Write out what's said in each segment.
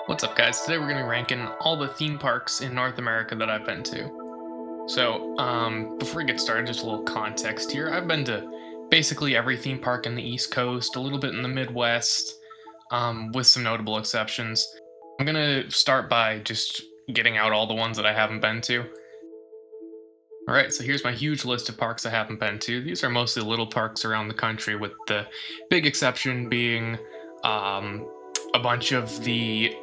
What's up, guys? Today we're going to be ranking all the theme parks in North America that I've been to. Before we get started, just a little context here. I've been to basically every theme park in the East Coast, a little bit in the Midwest, with some notable exceptions. I'm going to start by just getting out all the ones that I haven't been to. All right, so here's my huge list of parks I haven't been to. These are mostly little parks around the country, with the big exception being um, a bunch of the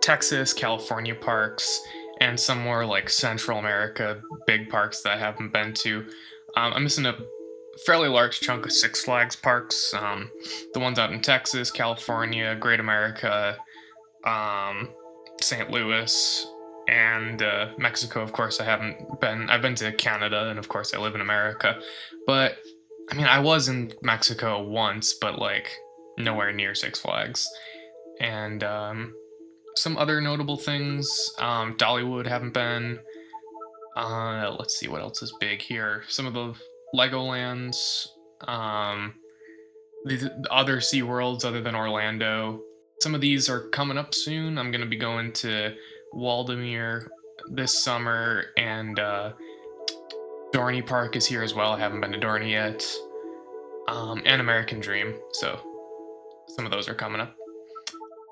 Texas, California parks, and some more like Central America big parks that I haven't been to. I'm missing a fairly large chunk of Six Flags parks, the ones out in Texas, California, Great America, um, St. Louis, and Mexico. Of course, I haven't been. I've been to Canada, and of course, I live in America. But I mean, I was in Mexico once, but like nowhere near Six Flags. And some other notable things: Dollywood haven't been. Let's see what else is big here. Some of the Legolands, um, the other Sea Worlds other than Orlando. Some of these are coming up soon. I'm going to be going to Waldemere this summer, and Dorney Park is here as well. I haven't been to Dorney yet. And American Dream. So some of those are coming up.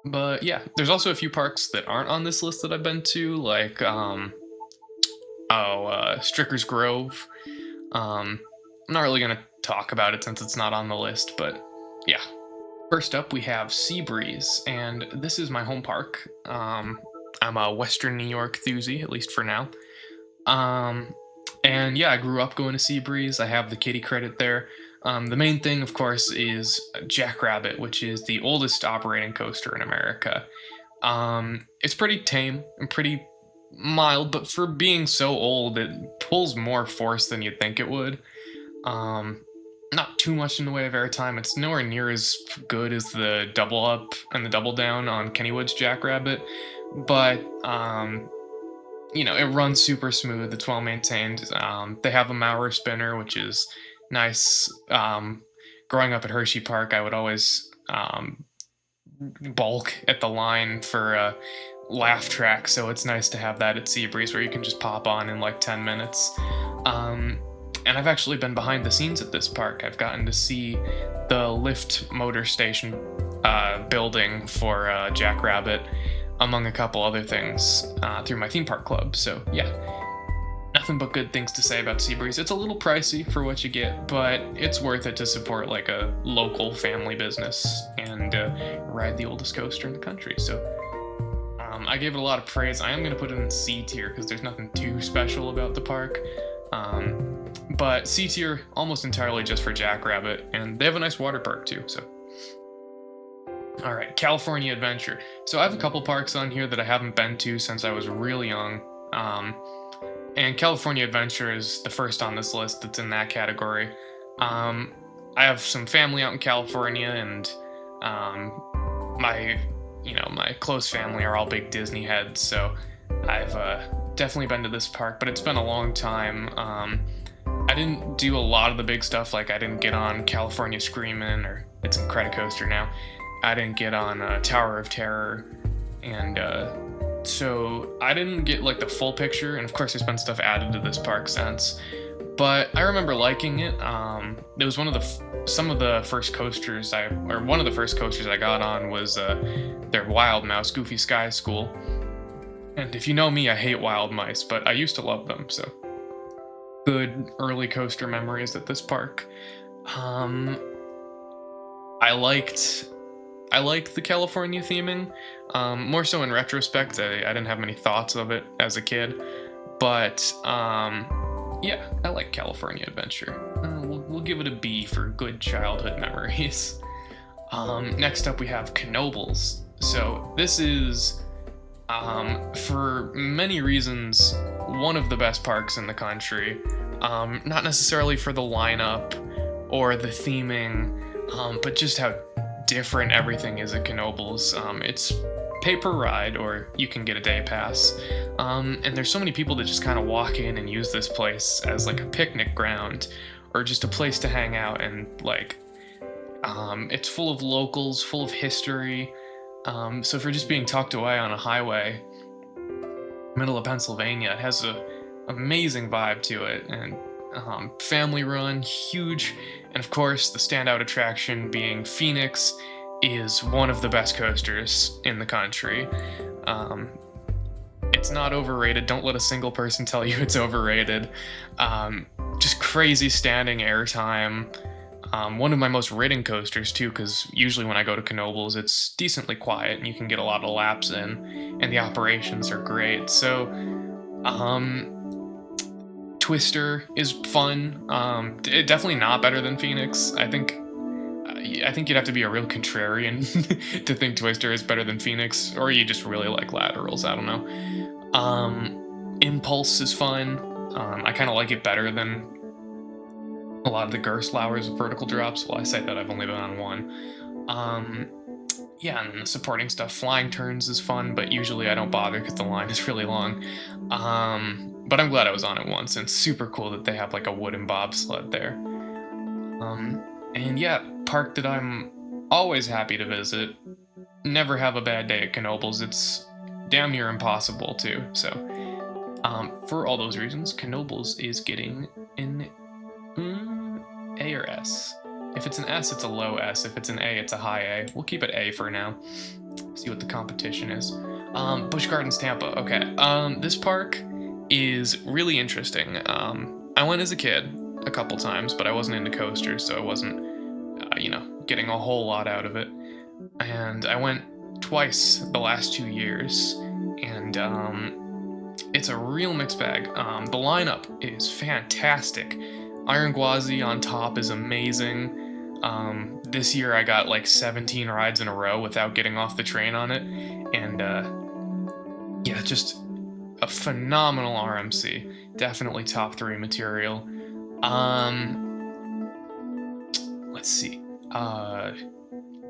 But yeah, there's also a few parks that aren't on this list that I've been to, like Stricker's Grove. I'm not really gonna talk about it since it's not on the list, but yeah. First up, we have Seabreeze, and this is my home park. I'm a Western New York thuzy, at least for now. And yeah, I grew up going to Seabreeze. I have the kitty credit there. The main thing, of course, is Jackrabbit, which is the oldest operating coaster in America. It's pretty tame and pretty mild, but for being so old, it pulls more force than you'd think it would. Not too much in the way of airtime. It's nowhere near as good as the double up and the double down on Kennywood's Jackrabbit, but it runs super smooth. It's well maintained. They have a Maurer spinner, which is nice. Growing up at Hershey Park, I would always bulk at the line for a laugh track, so it's nice to have that at Seabreeze where you can just pop on in like 10 minutes. And I've actually been behind the scenes at this park. I've gotten to see the lift motor station building for Jackrabbit, among a couple other things, through my theme park club. So yeah, nothing but good things to say about Seabreeze. It's a little pricey for what you get, but it's worth it to support like a local family business and ride the oldest coaster in the country. So I gave it a lot of praise. I am going to put it in C tier because there's nothing too special about the park. But C tier almost entirely just for Jackrabbit, and they have a nice water park too. So, all right, California Adventure. So I have a couple parks on here that I haven't been to since I was really young. And California Adventure is the first on this list that's in that category. I have some family out in California, and my close family are all big Disney heads, so I've definitely been to this park, but it's been a long time. I didn't do a lot of the big stuff, like I didn't get on California Screamin', or it's in Credicoaster now. I didn't get on Tower of Terror, and so I didn't get like the full picture, and of course there's been stuff added to this park since. But I remember liking it. It was one of the first coasters one of the first coasters I got on was their Wild Mouse Goofy Sky School. And if you know me, I hate wild mice, but I used to love them, so good early coaster memories at this park. I liked the California theming, more so in retrospect. I didn't have many thoughts of it as a kid, but yeah, I like California Adventure. We'll give it a B for good childhood memories. Next up, we have Knoebels. So this is, for many reasons, one of the best parks in the country. Not necessarily for the lineup or the theming, but just how different everything is at Knoebels. It's pay-per ride, or you can get a day pass. And there's so many people that just kind of walk in and use this place as like a picnic ground, or just a place to hang out, and like it's full of locals, full of history. So for just being tucked away on a highway, middle of Pennsylvania, it has a amazing vibe to it, and family run, huge, and of course the standout attraction being Phoenix is one of the best coasters in the country. Um, it's not overrated. Don't let a single person tell you it's overrated. Um, just crazy standing airtime. One of my most ridden coasters too, because usually when I go to Knoebels, it's decently quiet and you can get a lot of laps in, and the operations are great. So, Twister is fun. Definitely not better than Phoenix. I think you'd have to be a real contrarian to think Twister is better than Phoenix, or you just really like laterals. I don't know. Impulse is fun. I kind of like it better than a lot of the Gerstlauer's vertical drops. Well, I say that I've only been on one. Yeah, and the supporting stuff. Flying turns is fun, but usually I don't bother because the line is really long. But I'm glad I was on it once, and super cool that they have like a wooden bobsled there. And yeah, park that I'm always happy to visit. Never have a bad day at Knoebels. It's damn near impossible too. So, for all those reasons, Knoebels is getting an A or S. If it's an S, it's a low S. If it's an A, it's a high A. We'll keep it A for now. See what the competition is. Busch Gardens Tampa. Okay. This park is really interesting. I went as a kid a couple times, but I wasn't into coasters, so I wasn't, getting a whole lot out of it. And I went twice the last 2 years, and it's a real mixed bag. The lineup is fantastic. Iron Gwazi on top is amazing. This year I got like 17 rides in a row without getting off the train on it, and yeah, just a phenomenal RMC. Definitely top 3 material. Let's see.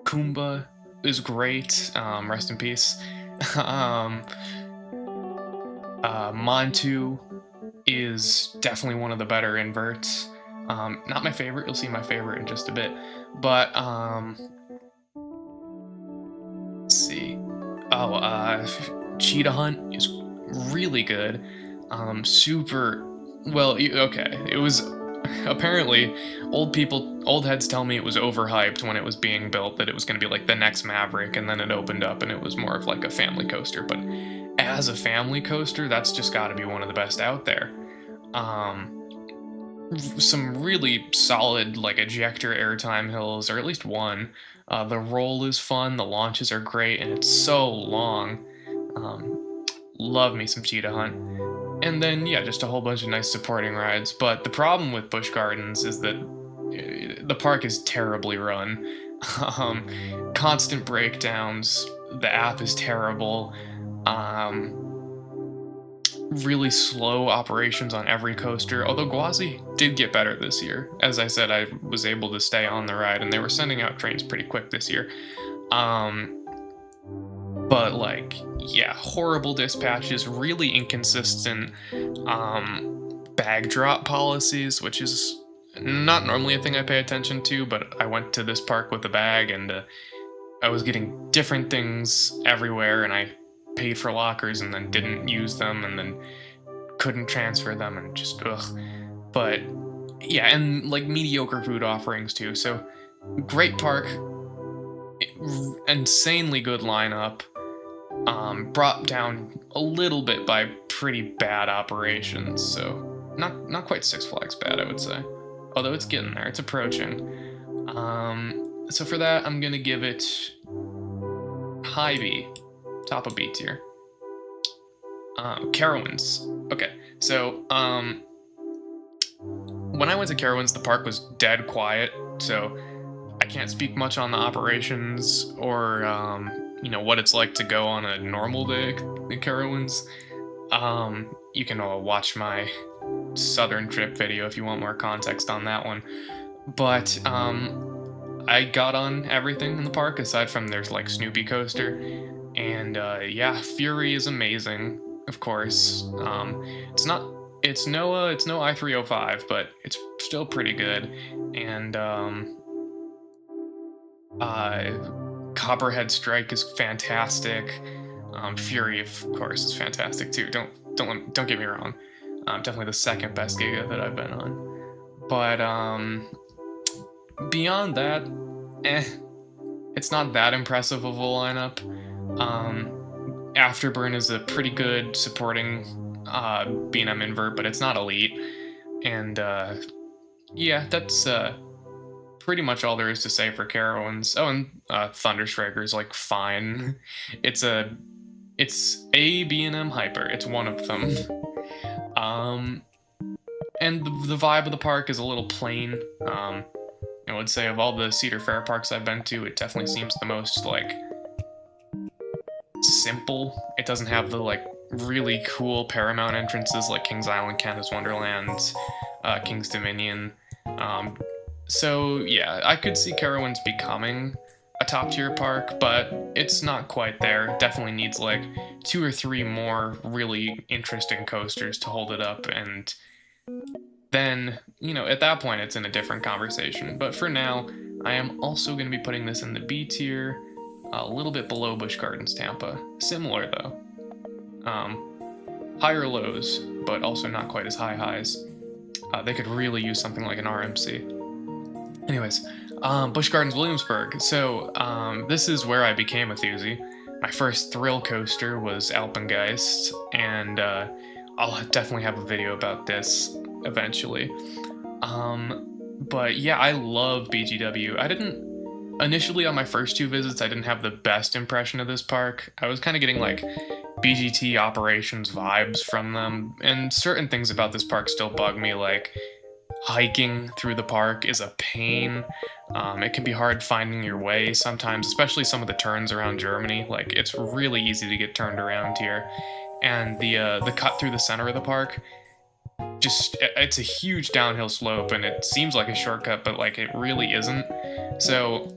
Kumba is great. Rest in peace. Montu is definitely one of the better inverts. Not my favorite. You'll see my favorite in just a bit. But let's see. Cheetah Hunt is really good. Super well. Okay, it was apparently old heads tell me it was overhyped when it was being built. That it was going to be like the next Maverick, and then it opened up and it was more of like a family coaster. But as a family coaster, that's just got to be one of the best out there. Some really solid like ejector airtime hills, or at least one. The roll is fun, the launches are great, and it's so long. Love me some Cheetah Hunt. And then, yeah, just a whole bunch of nice supporting rides. But the problem with Busch Gardens is that the park is terribly run. Constant breakdowns, the app is terrible. Really slow operations on every coaster, although Gwazi did get better this year. As I said, I was able to stay on the ride, and they were sending out trains pretty quick this year. But like, yeah, horrible dispatches, really inconsistent bag drop policies, which is not normally a thing I pay attention to, but I went to this park with a bag, and I was getting different things everywhere, and I paid for lockers and then didn't use them and then couldn't transfer them, and just ugh. But yeah, and like mediocre food offerings too. So great park, insanely good lineup, brought down a little bit by pretty bad operations. So not quite Six Flags bad, I would say, although it's getting there, it's approaching. So for that, I'm gonna give it high B, top of B tier. Carowinds. Okay, so when I went to Carowinds, the park was dead quiet, so I can't speak much on the operations or what it's like to go on a normal day at Carowinds. You can watch my Southern trip video if you want more context on that one. But I got on everything in the park aside from there's like Snoopy coaster, and yeah, Fury is amazing, of course. It's no I-305, but it's still pretty good. And Copperhead Strike is fantastic. Fury, of course, is fantastic too. Don't get me wrong. Definitely the second best Giga that I've been on. But beyond that, it's not that impressive of a lineup. Afterburn is a pretty good supporting B&M invert, but it's not elite. And yeah, that's pretty much all there is to say for Carowinds. Oh, and Thunderstriker is like fine. It's a B&M hyper. It's one of them. And the vibe of the park is a little plain. I would say of all the Cedar Fair parks I've been to, it definitely seems the most like simple. It doesn't have the like really cool Paramount entrances like King's Island, Canada's Wonderland, King's Dominion. So yeah, I could see Carowinds becoming a top tier park, but it's not quite there. It definitely needs like 2 or 3 more really interesting coasters to hold it up, and then, you know, at that point it's in a different conversation. But for now, I am also going to be putting this in the B tier, a little bit below Busch Gardens Tampa. Similar though. Higher lows, but also not quite as high highs. They could really use something like an RMC. Anyways, Busch Gardens Williamsburg. So this is where I became a Thuzy. My first thrill coaster was Alpengeist, and I'll definitely have a video about this eventually. But yeah, I love BGW. Initially on my first 2 visits, I didn't have the best impression of this park. I was kind of getting like BGT operations vibes from them, and certain things about this park still bug me, like hiking through the park is a pain. It can be hard finding your way sometimes, especially some of the turns around Germany. Like, it's really easy to get turned around here. And the cut through the center of the park, it's a huge downhill slope, and it seems like a shortcut, but like it really isn't. So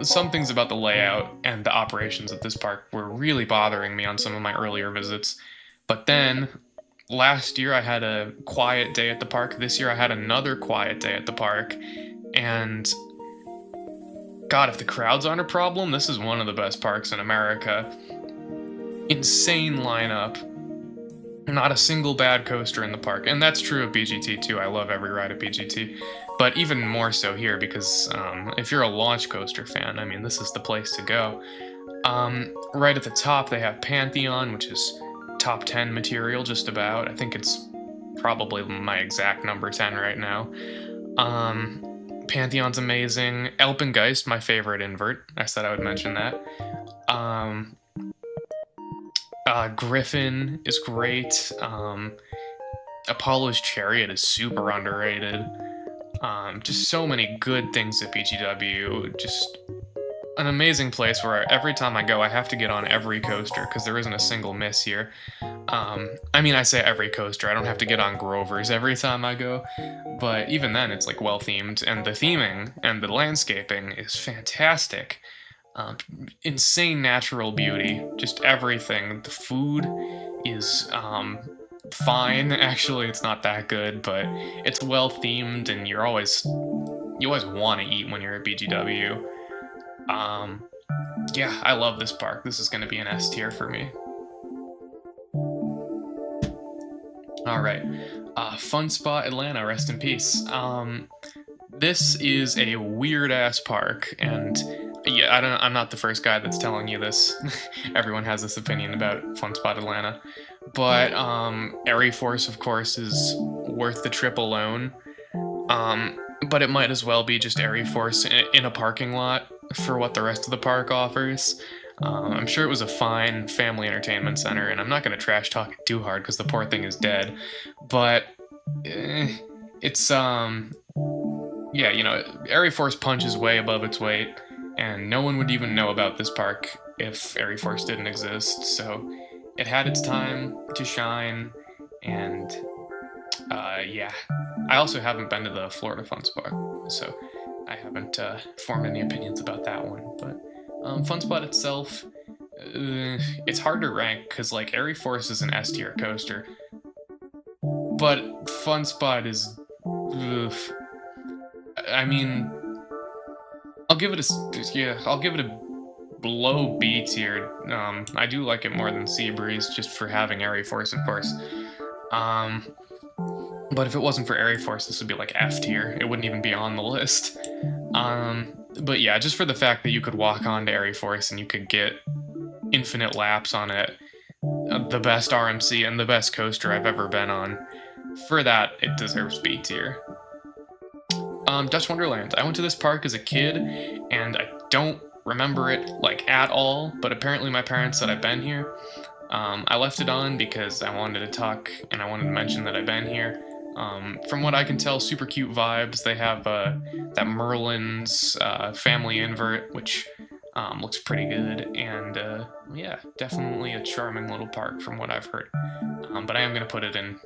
some things about the layout and the operations at this park were really bothering me on some of my earlier visits. But then last year I had a quiet day at the park. This year I had another quiet day at the park. And God, if the crowds aren't a problem, this is one of the best parks in America. Insane lineup. Not a single bad coaster in the park. And that's true of BGT too. I love every ride at BGT. But even more so here, because if you're a launch coaster fan, I mean, this is the place to go. Right at the top, they have Pantheon, which is top 10 material, just about. I think it's probably my exact number 10 right now. Pantheon's amazing. Alpengeist, my favorite invert. I said I would mention that. Griffin is great. Apollo's Chariot is super underrated. Just so many good things at BGW. Just an amazing place where every time I go, I have to get on every coaster because there isn't a single miss here. I mean, I say every coaster. I don't have to get on Grover's every time I go. But even then, it's like well themed, and the theming and the landscaping is fantastic. Insane natural beauty, just everything. The food is fine. Actually, it's not that good, but it's well themed, and you always want to eat when you're at BGW. Yeah, I love this park. This is going to be an S tier for me. All right, Fun Spot Atlanta, rest in peace. This is a weird ass park, and yeah, I'm not the first guy that's telling you this. Everyone has this opinion about Fun Spot Atlanta. But Airy Force, of course, is worth the trip alone. But it might as well be just Airy Force in a parking lot for what the rest of the park offers. I'm sure it was a fine family entertainment center, and I'm not going to trash talk it too hard because the poor thing is dead. But it's, yeah, you know, Airy Force punches way above its weight. And no one would even know about this park if Airy Force didn't exist, so it had its time to shine, and yeah. I also haven't been to the Florida Fun Spot, so I haven't formed any opinions about that one, but Fun Spot itself, it's hard to rank, because like Airy Force is an S tier coaster, but Fun Spot is, I mean, I'll give it a low B tier. I do like it more than Seabreeze just for having Airy Force, of course. Um, but if it wasn't for Airy Force, this would be like F tier. It wouldn't even be on the list. But yeah, just for the fact that you could walk onto Airy Force and you could get infinite laps on it, the best RMC and the best coaster I've ever been on. For that, it deserves B tier. Dutch Wonderland. I went to this park as a kid, and I don't remember it like at all, but apparently my parents said I've been here. I left it on because I wanted to talk and I wanted to mention that I've been here. From what I can tell, super cute vibes. They have that Merlin's family invert, which looks pretty good, and yeah, definitely a charming little park from what I've heard. But I am gonna put it in.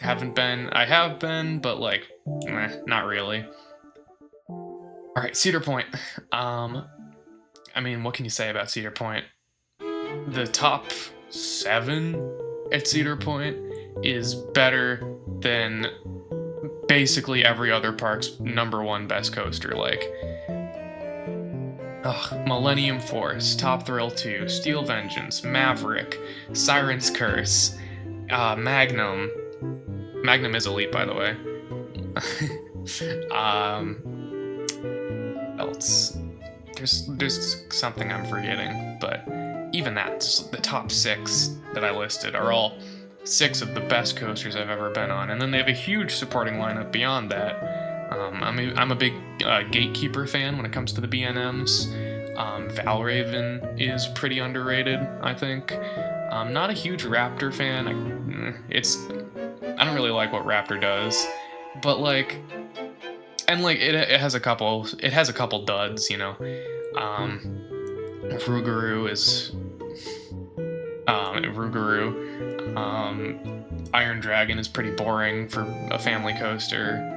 I have been, but like, not really. All right, Cedar Point. I mean, what can you say about Cedar Point? The top 7 at Cedar Point is better than basically every other park's #1 best coaster. Like, Millennium Force, Top Thrill 2, Steel Vengeance, Maverick, Siren's Curse, Magnum. Magnum is elite, by the way. Else? There's something I'm forgetting, but even that, the top 6 that I listed are all 6 of the best coasters I've ever been on, and then they have a huge supporting lineup beyond that. I'm a big Gatekeeper fan when it comes to the B&Ms. Valraven is pretty underrated, I think. Not a huge Raptor fan. I don't really like what Raptor does, but like, and like it has a couple duds, you know. Rougarou is Iron Dragon is pretty boring for a family coaster.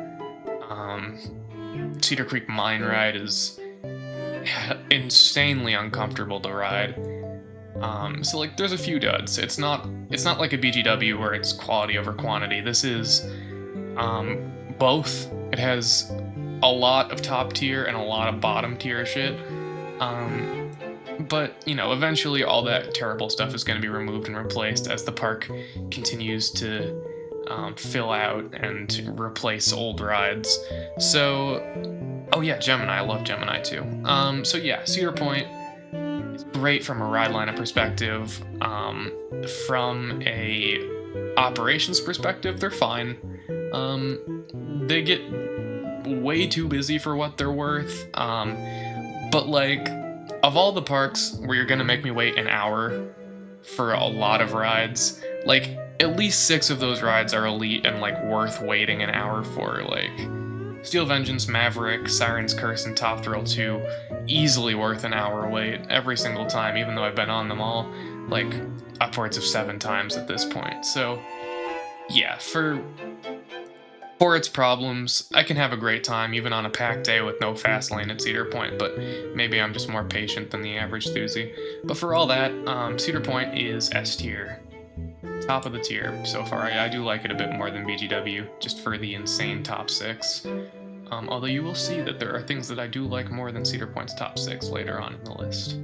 Cedar Creek Mine Ride is insanely uncomfortable to ride. So like, there's a few duds. It's not like a BGW where it's quality over quantity. This is both. It has a lot of top tier and a lot of bottom tier shit. But you know, eventually all that terrible stuff is going to be removed and replaced as the park continues to fill out and replace old rides. So, oh yeah, Gemini. I love Gemini too. So yeah, Cedar Point is great from a ride lineup perspective. From a operations perspective, they're fine. They get way too busy for what they're worth. But like, of all the parks where you're gonna make me wait an hour for a lot of rides, like, at least 6 of those rides are elite and like worth waiting an hour for. Like, Steel Vengeance, Maverick, Siren's Curse, and Top Thrill 2, easily worth an hour wait every single time, even though I've been on them all like upwards of 7 times at this point. So yeah, for its problems, I can have a great time even on a packed day with no fast lane at Cedar Point, but maybe I'm just more patient than the average Thuzy. But for all that, Cedar Point is S tier. Top of the tier so far. I do like it a bit more than BGW, just for the insane top 6. Although you will see that there are things that I do like more than Cedar Point's top 6 later on in the list.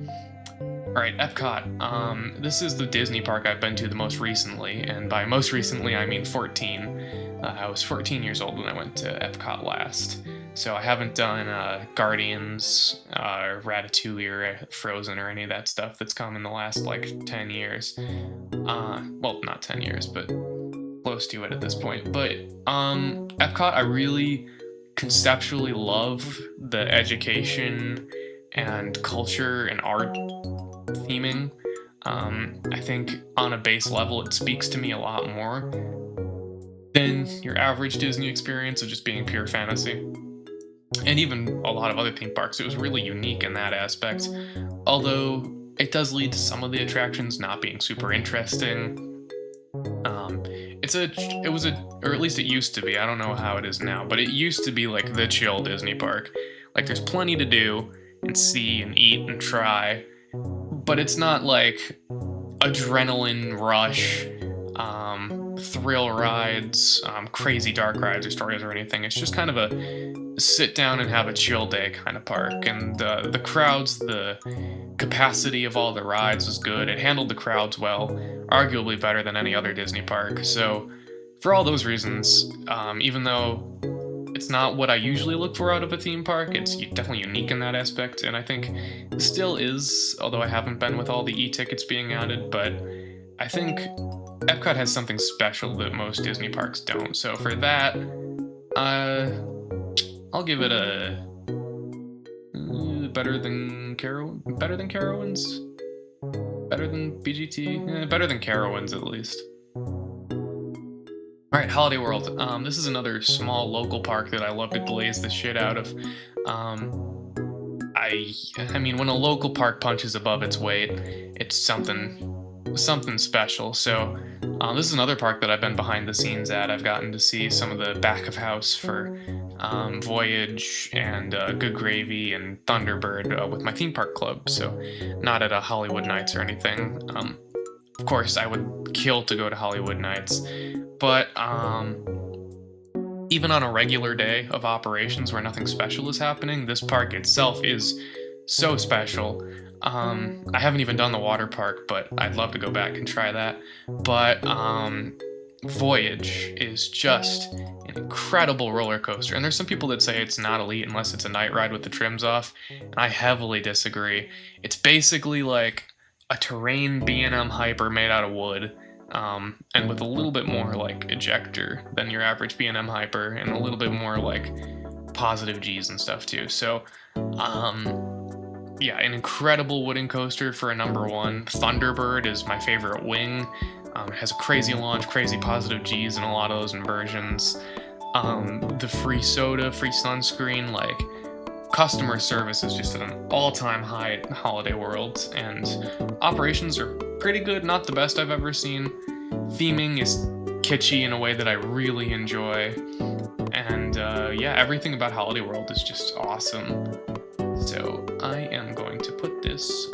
Alright, Epcot. This is the Disney park I've been to the most recently, and by most recently I mean 14. I was 14 years old when I went to Epcot last, so I haven't done Guardians, Ratatouille, or Frozen, or any of that stuff that's come in the last like 10 years. Well, not 10 years, but close to it at this point. But Epcot, I really conceptually love the education and culture and art theming. I think on a base level it speaks to me a lot more than your average Disney experience of just being pure fantasy. And even a lot of other theme parks, it was really unique in that aspect. Although it does lead to some of the attractions not being super interesting. Or at least it used to be, I don't know how it is now, but it used to be like the chill Disney park. Like, there's plenty to do and see and eat and try, but it's not like adrenaline rush, thrill rides, crazy dark rides or stories or anything. It's just kind of a sit down and have a chill day kind of park. And the crowds, the capacity of all the rides was good. It handled the crowds well, arguably better than any other Disney park. So for all those reasons, even though it's not what I usually look for out of a theme park, it's definitely unique in that aspect, and I think it still is, although I haven't been with all the e-tickets being added, but I think Epcot has something special that most Disney parks don't. So for that, uh, I'll give it a better than Carowinds, better than BGT, better than Carowinds at least. All right, Holiday World. This is another small local park that I love to glaze the shit out of. I mean, when a local park punches above its weight, it's something special. So, this is another park that I've been behind the scenes at. I've gotten to see some of the back of house for Voyage and Good Gravy and Thunderbird with my theme park club. So, not at a Hollywood Nights or anything. Of course, I would kill to go to Hollywood Nights, but even on a regular day of operations where nothing special is happening, this park itself is so special. I haven't even done the water park, but I'd love to go back and try that. But Voyage is just an incredible roller coaster, and there's some people that say it's not elite unless it's a night ride with the trims off, and I heavily disagree. It's basically like a terrain B&M Hyper made out of wood, and with a little bit more like ejector than your average B&M Hyper, and a little bit more like positive G's and stuff too. So, yeah, an incredible wooden coaster for a number one. Thunderbird is my favorite wing. It has a crazy launch, crazy positive G's in a lot of those inversions. The free soda, free sunscreen, like customer service is just at an all-time high at Holiday World, and operations are pretty good, not the best I've ever seen. Theming is kitschy in a way that I really enjoy, and yeah, everything about Holiday World is just awesome. So I am going to put this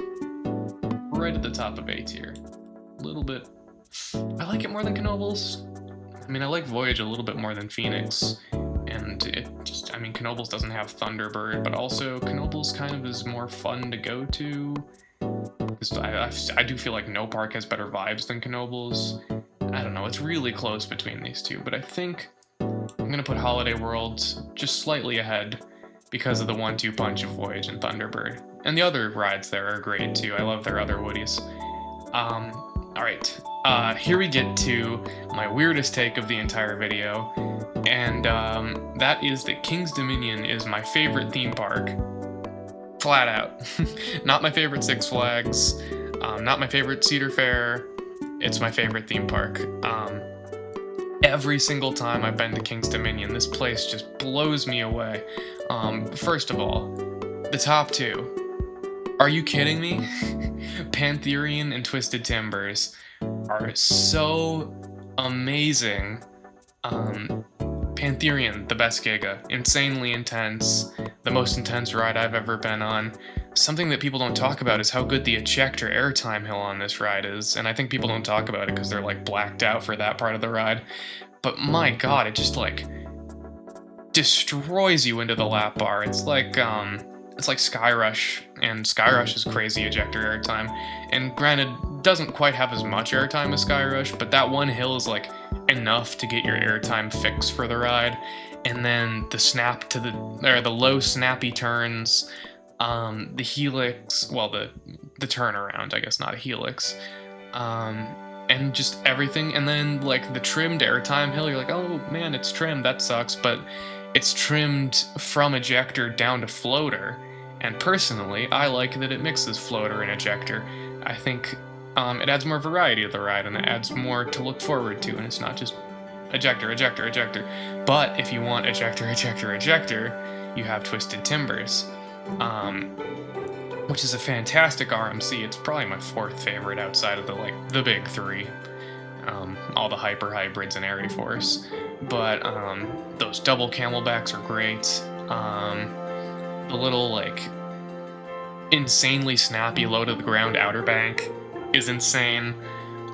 right at the top of A tier. A little bit. I like it more than Knoebels. I mean, I like Voyage a little bit more than Phoenix, and it just, I mean, Knoebels doesn't have Thunderbird, but also Knoebels kind of is more fun to go to. I do feel like no park has better vibes than Knoebels. I don't know, it's really close between these two, but I think I'm gonna put Holiday World just slightly ahead because of the 1-2 punch of Voyage and Thunderbird. And the other rides there are great too. I love their other Woodies. Alright, here we get to my weirdest take of the entire video, and that is that King's Dominion is my favorite theme park. Flat out. Not my favorite Six Flags, not my favorite Cedar Fair, it's my favorite theme park. Every single time I've been to King's Dominion, this place just blows me away. First of all, the top two. Are you kidding me? Pantherian and Twisted Timbers are so amazing. Pantherian, the best Giga. Insanely intense. The most intense ride I've ever been on. Something that people don't talk about is how good the ejector airtime hill on this ride is, and I think people don't talk about it because they're like blacked out for that part of the ride. But my god, it just like destroys you into the lap bar. It's like Sky Rush, and Sky Rush is crazy ejector airtime. And granted, doesn't quite have as much airtime as Sky Rush, but that one hill is like enough to get your airtime fix for the ride. And then the snap to the low snappy turns, the helix, well, the turnaround, I guess, not a helix, and just everything. And then like the trimmed airtime hill, you're like, oh man, it's trimmed, that sucks, but it's trimmed from ejector down to floater. And personally, I like that it mixes floater and ejector. I think it adds more variety to the ride, and it adds more to look forward to, and it's not just ejector, ejector, ejector. But if you want ejector, ejector, ejector, you have Twisted Timbers, which is a fantastic RMC. It's probably my fourth favorite outside of the big three, all the hyper hybrids and Airy Force. But those double camelbacks are great. The little like insanely snappy low to the ground outer bank is insane.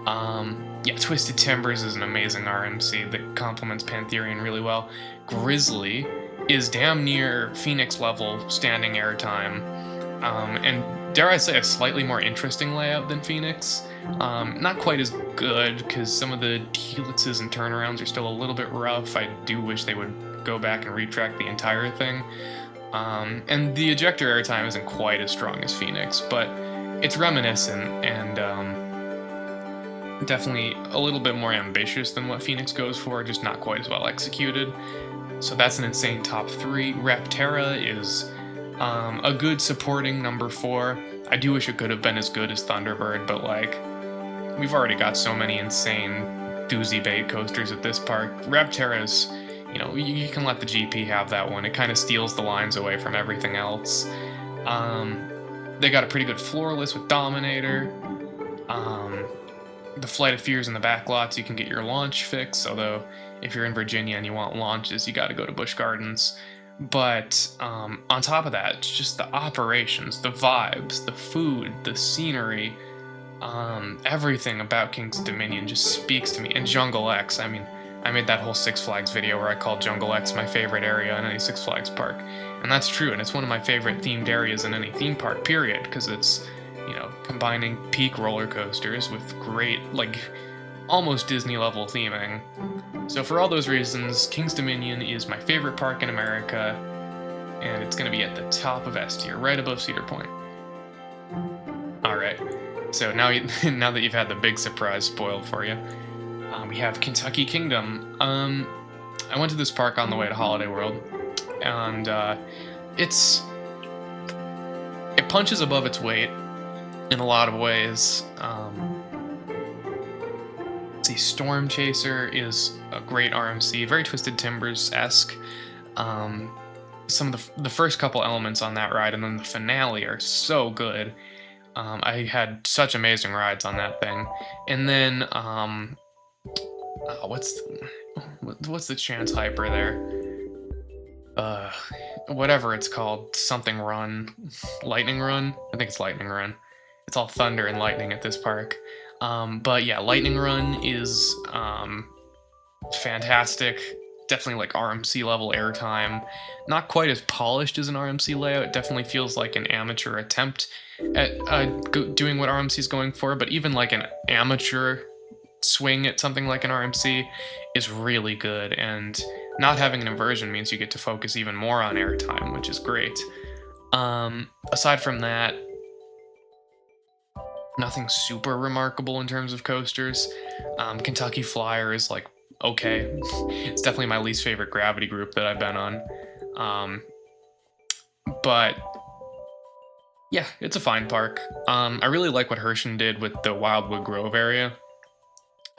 Yeah, Twisted Timbers is an amazing RMC that complements Pantherian really well. Grizzly is damn near Phoenix level standing airtime, and dare I say a slightly more interesting layout than Phoenix. Not quite as good because some of the helixes and turnarounds are still a little bit rough. I do wish they would go back and retrack the entire thing. And the ejector airtime isn't quite as strong as Phoenix, but it's reminiscent and definitely a little bit more ambitious than what Phoenix goes for, just not quite as well executed. So that's an insane top 3. Raptera is a good supporting number 4. I do wish it could have been as good as Thunderbird, but like, we've already got so many insane doozy bait coasters at this park. Raptera's, you know, you can let the GP have that one. It kind of steals the lines away from everything else. They got a pretty good floorless with Dominator. The Flight of Fears in the back lots, you can get your launch fix, although if you're in Virginia and you want launches, you got to go to Busch Gardens. But on top of that, it's just the operations, the vibes, the food, the scenery, everything about King's Dominion just speaks to me. And Jungle X, I mean, I made that whole Six Flags video where I called Jungle X my favorite area in any Six Flags park. And that's true, and it's one of my favorite themed areas in any theme park, period, because it's, you know, combining peak roller coasters with great, like, almost Disney level theming. So for all those reasons, King's Dominion is my favorite park in America, and it's going to be at the top of S tier, right above Cedar Point. Alright, so now, now that you've had the big surprise spoiled for you, we have Kentucky Kingdom. I went to this park on the way to Holiday World, and it punches above its weight in a lot of ways. Let's see, Storm Chaser is a great RMC, very Twisted Timbers-esque. Some of the first couple elements on that ride and then the finale are so good. I had such amazing rides on that thing. And then, what's the Chance Hyper there? Whatever it's called, something run, Lightning Run? I think it's Lightning Run. It's all thunder and lightning at this park. But yeah, Lightning Run is fantastic. Definitely like RMC level airtime. Not quite as polished as an RMC layout. It definitely feels like an amateur attempt at doing what RMC is going for, but even like an amateur swing at something like an RMC is really good, and not having an inversion means you get to focus even more on airtime, which is great. Aside from that, nothing super remarkable in terms of coasters. Kentucky Flyer is like okay. It's definitely my least favorite gravity group that I've been on. But yeah, it's a fine park. I really like what Hershon did with the Wildwood Grove area.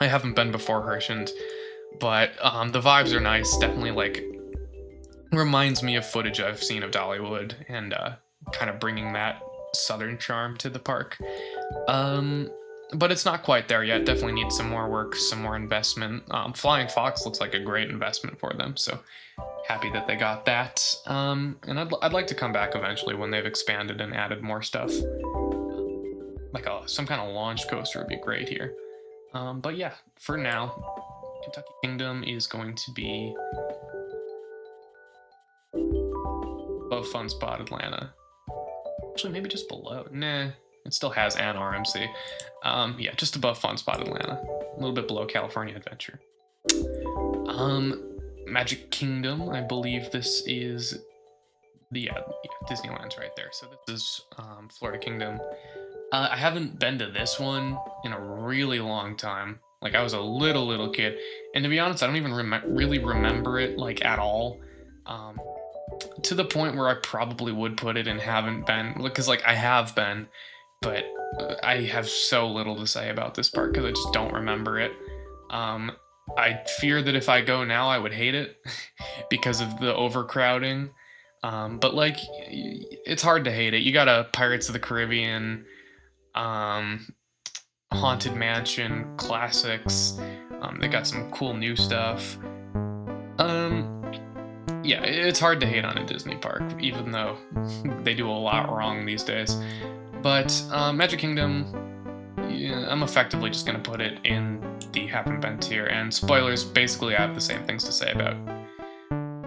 I haven't been before Hershon, but the vibes are nice. Definitely like reminds me of footage I've seen of Dollywood, and kind of bringing that southern charm to the park. But it's not quite there yet. Definitely needs some more work, some more investment. Flying Fox looks like a great investment for them, so happy that they got that. And I'd like to come back eventually when they've expanded and added more stuff. Like some kind of launch coaster would be great here. But yeah, for now, Kentucky Kingdom is going to be above Fun Spot Atlanta. Actually, maybe just below. Nah. It still has an RMC. Yeah, just above Fun Spot Atlanta. A little bit below California Adventure. Magic Kingdom, I believe this is yeah, Disneyland's right there. So this is Florida Kingdom. I haven't been to this one in a really long time. Like, I was a little kid. And to be honest, I don't even really remember it, like, at all. To the point where I probably would put it and haven't been. Because, like, I have been. But I have so little to say about this park because I just don't remember it. I fear that if I go now, I would hate it because of the overcrowding. But like, it's hard to hate it. You got a Pirates of the Caribbean, Haunted Mansion, classics. They got some cool new stuff. Yeah, it's hard to hate on a Disney park, even though they do a lot wrong these days. But Magic Kingdom, yeah, I'm effectively just going to put it in the haven't been tier. And spoilers, basically I have the same things to say about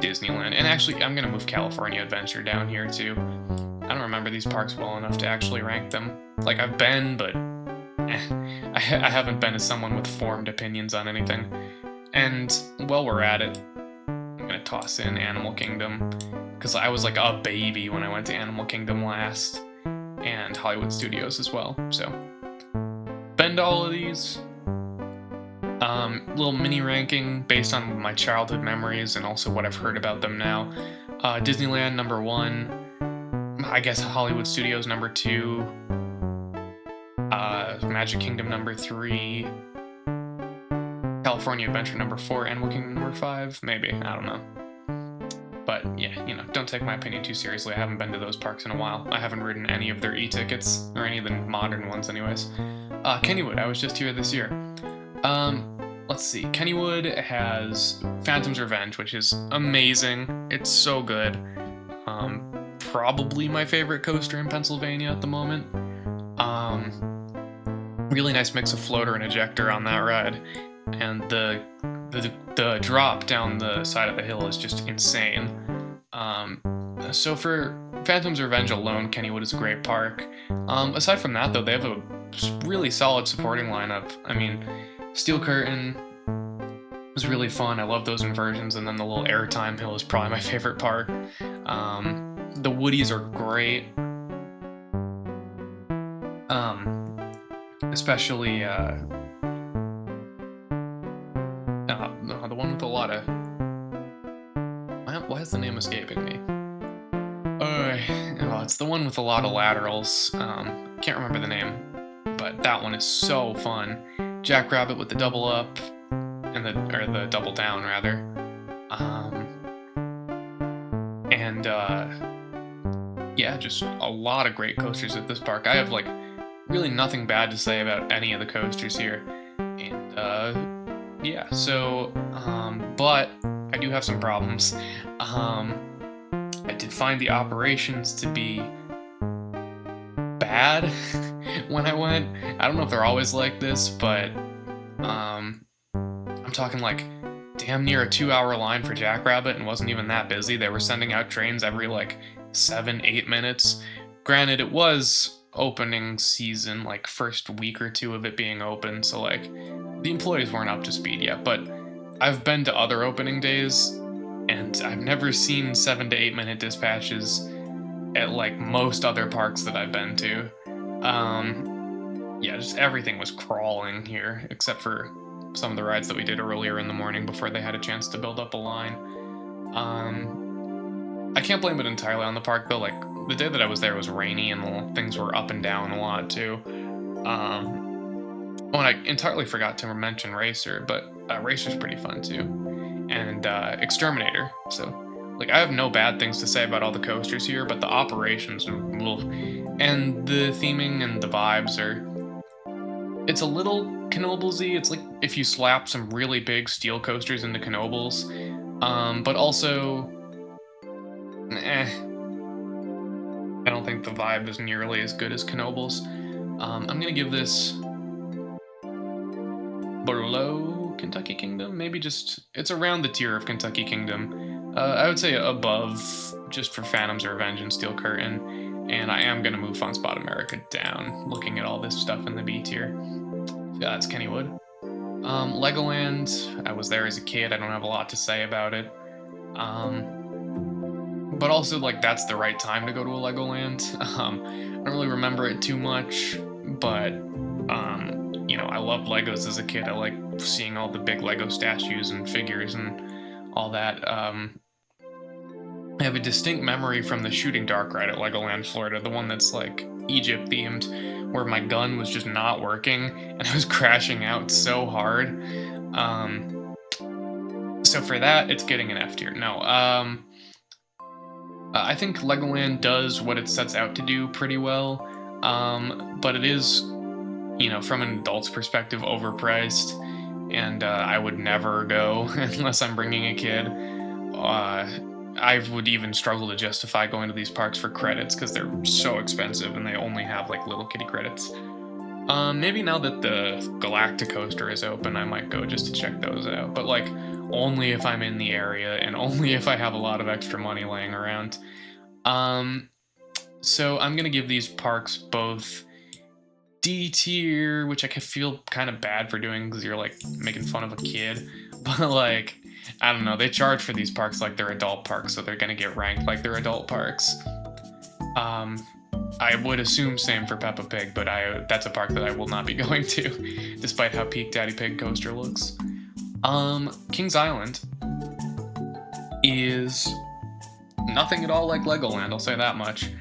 Disneyland. And actually, I'm gonna move California Adventure down here too. I don't remember these parks well enough to actually rank them. Like, I've been, but I haven't been as someone with formed opinions on anything. And while we're at it, I'm gonna toss in Animal Kingdom, because I was like a baby when I went to Animal Kingdom last, and Hollywood Studios as well. So, been to all of these. Little mini ranking based on my childhood memories and also what I've heard about them now. Disneyland number 1, I guess Hollywood Studios number 2, Magic Kingdom number 3, California Adventure number 4, Animal Kingdom number 5, maybe, I don't know. But yeah, don't take my opinion too seriously. I haven't been to those parks in a while. I haven't ridden any of their e-tickets, or any of the modern ones anyways. Kennywood, I was just here this year. Let's see. Kennywood has Phantom's Revenge, which is amazing. It's so good. Probably my favorite coaster in Pennsylvania at the moment. Really nice mix of floater and ejector on that ride, and the drop down the side of the hill is just insane. So for Phantom's Revenge alone, Kennywood is a great park. Aside from that, though, they have a really solid supporting lineup. I mean, Steel Curtain was really fun. I love those inversions, and then the little airtime hill is probably my favorite part. The Woodies are great. Especially the one with a lot of... Why is the name escaping me? It's the one with a lot of laterals. Can't remember the name, but that one is so fun. Jackrabbit with the double up, and the double down rather. Yeah, just a lot of great coasters at this park. I have like really nothing bad to say about any of the coasters here. And yeah, so but I do have some problems. I did find the operations to be bad when I went. I don't know if they're always like this, but I'm talking like damn near a 2-hour line for Jackrabbit, and wasn't even that busy. They were sending out trains every like 7-8 minutes. Granted, it was opening season, like first week or two of it being open, so like the employees weren't up to speed yet, but I've been to other opening days and I've never seen 7 to 8 minute dispatches at like most other parks that I've been to. Yeah, just everything was crawling here except for some of the rides that we did earlier in the morning before they had a chance to build up a line. I can't blame it entirely on the park though. Like, the day that I was there was rainy and things were up and down a lot too. Oh, and I entirely forgot to mention Racer, but Racer's pretty fun too. And Exterminator. So, like, I have no bad things to say about all the coasters here, but the operations and the theming and the vibes are... It's a little Knoebels-y. It's like if you slap some really big steel coasters into Knoebels. But also... I don't think the vibe is nearly as good as Knoebels. I'm gonna give this below Kentucky Kingdom, maybe just, it's around the tier of Kentucky Kingdom. I would say above, just for Phantom's Revenge and Steel Curtain, and I am gonna move Fun Spot America down, looking at all this stuff in the B tier. Yeah, that's Kennywood. Legoland, I was there as a kid, I don't have a lot to say about it. But also, like, that's the right time to go to a Legoland. I don't really remember it too much, but, you know, I loved Legos as a kid. I like seeing all the big Lego statues and figures and all that. I have a distinct memory from the Shooting Dark ride at Legoland, Florida, the one that's, like, Egypt-themed, where my gun was just not working, and I was crashing out so hard. So for that, it's getting an F tier. No, I think Legoland does what it sets out to do pretty well, but it is, you know, from an adult's perspective, overpriced, and I would never go unless I'm bringing a kid. I would even struggle to justify going to these parks for credits because they're so expensive and they only have like little kitty credits. Maybe now that the Galactic Coaster is open, I might go just to check those out. But like only if I'm in the area and only if I have a lot of extra money laying around. Um, so I'm gonna give these parks both D tier, which I can feel kind of bad for doing because you're like making fun of a kid, but like I don't know, they charge for these parks like they're adult parks, so they're gonna get ranked like they're adult parks. Um, I would assume same for Peppa Pig, but that's a park that I will not be going to, despite how peak Daddy Pig Coaster looks. Kings Island is nothing at all like Legoland, I'll say that much.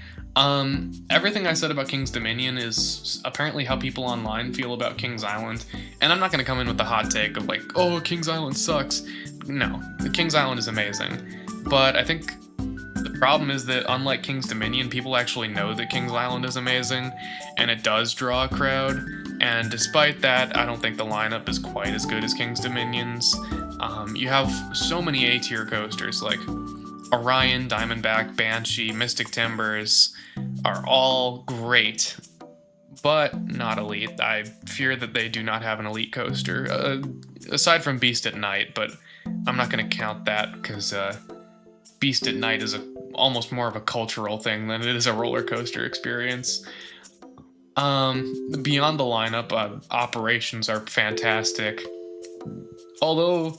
Everything I said about King's Dominion is apparently how people online feel about Kings Island, and I'm not gonna come in with the hot take of like, oh, Kings Island sucks. No, the Kings Island is amazing, but I think the problem is that unlike King's Dominion, people actually know that Kings Island is amazing, and it does draw a crowd, and despite that, I don't think the lineup is quite as good as King's Dominion's. You have so many A-tier coasters, like Orion, Diamondback, Banshee, Mystic Timbers are all great, but not elite. I fear that they do not have an elite coaster, aside from Beast at Night, but I'm not going to count that because Beast at Night is almost more of a cultural thing than it is a roller coaster experience. Beyond the lineup, operations are fantastic, although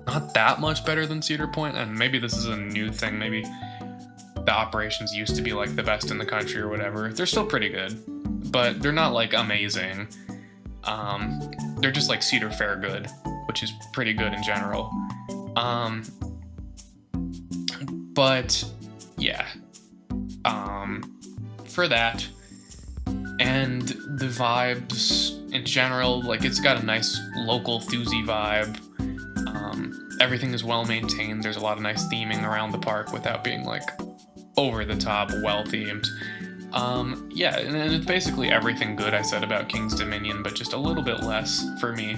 not that much better than Cedar Point, and maybe this is a new thing, maybe the operations used to be like the best in the country or whatever. They're still pretty good, but they're not like amazing. They're just like Cedar Fair good, which is pretty good in general. But yeah, for that, and the vibes in general, like it's got a nice local thuzy vibe. Everything is well maintained. There's a lot of nice theming around the park without being like over the top, well themed. Yeah, and it's basically everything good I said about King's Dominion, but just a little bit less for me.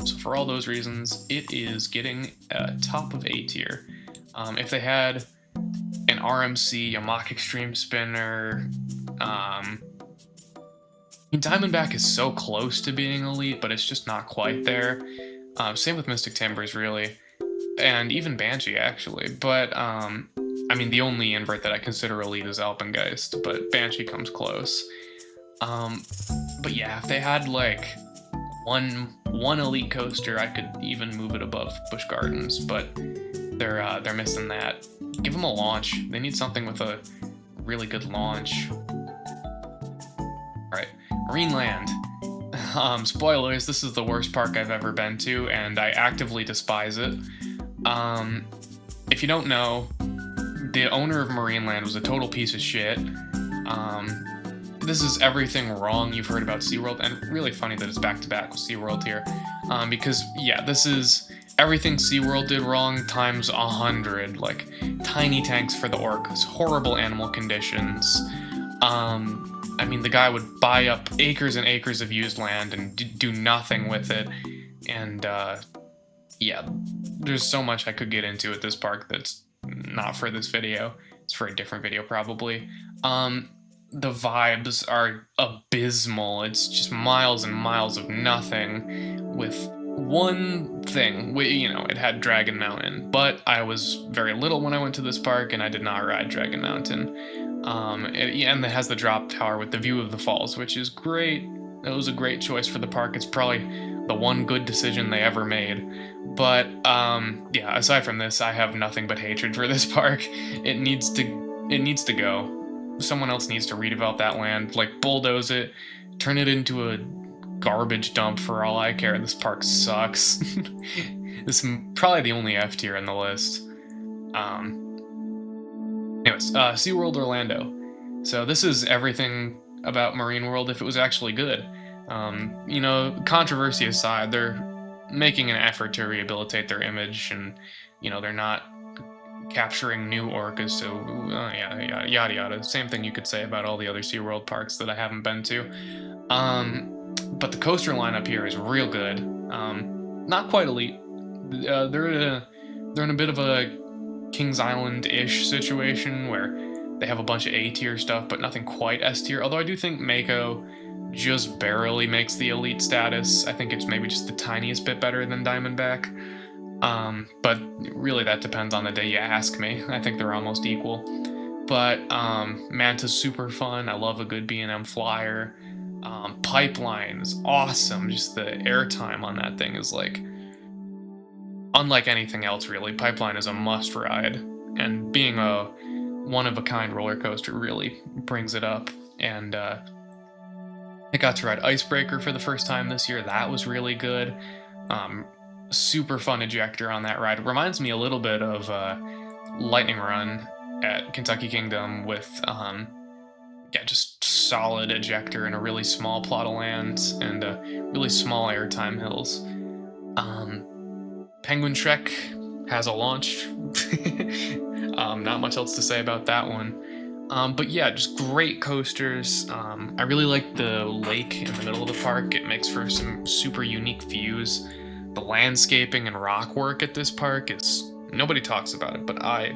So for all those reasons, it is getting top of A tier. If they had an RMC, a Mach Extreme Spinner, Diamondback is so close to being elite, but it's just not quite there. Same with Mystic Timbers, really, and even Banshee, actually. But, I mean, the only invert that I consider elite is Alpengeist, but Banshee comes close. But yeah, if they had, like, one elite coaster, I could even move it above Busch Gardens, but they're missing that. Give them a launch. They need something with a really good launch. Alright, Marineland. Spoilers, this is the worst park I've ever been to, and I actively despise it. If you don't know, the owner of Marineland was a total piece of shit. This is everything wrong you've heard about SeaWorld, and really funny that it's back-to-back with SeaWorld here. Because, yeah, this is everything SeaWorld did wrong times 100. Like, tiny tanks for the orcas, horrible animal conditions. I mean, the guy would buy up acres and acres of used land and do nothing with it. And, yeah, there's so much I could get into at this park that's not for this video. It's for a different video, probably. The vibes are abysmal. It's just miles and miles of nothing with one thing. You know, it had Dragon Mountain, but I was very little when I went to this park, and I did not ride Dragon Mountain. And it has the drop tower with the view of the falls, which is great. It was a great choice for the park. It's probably the one good decision they ever made. But, yeah, aside from this, I have nothing but hatred for this park. It needs to go. Someone else needs to redevelop that land, like bulldoze it, turn it into a garbage dump for all I care. This park sucks. This is probably the only F tier in the list. Anyways, SeaWorld Orlando. So this is everything about Marine World if it was actually good. You know, controversy aside, they're making an effort to rehabilitate their image, and, you know, they're not capturing new orcas, so yeah, yada yada. Same thing you could say about all the other SeaWorld parks that I haven't been to. But the coaster lineup here is real good. Not quite elite. They're in a bit of a Kings Island-ish situation where they have a bunch of A-tier stuff, but nothing quite S-tier. Although I do think Mako just barely makes the elite status. I think it's maybe just the tiniest bit better than Diamondback. But really that depends on the day you ask me. I think they're almost equal. But Manta's super fun. I love a good B&M flyer. Pipeline is awesome. Just the airtime on that thing is like unlike anything else really. Pipeline is a must ride, and being a one of a kind roller coaster really brings it up. And I got to ride Icebreaker for the first time this year. That was really good. Um, Super fun ejector on that ride. It reminds me a little bit of Lightning Run at Kentucky Kingdom with yeah, just solid ejector and a really small plot of land and really small airtime hills. Penguin Trek has a launch. Not much else to say about that one. But yeah, just great coasters. I really like the lake in the middle of the park. It makes for some super unique views. The landscaping and rock work at this park is, nobody talks about it, but I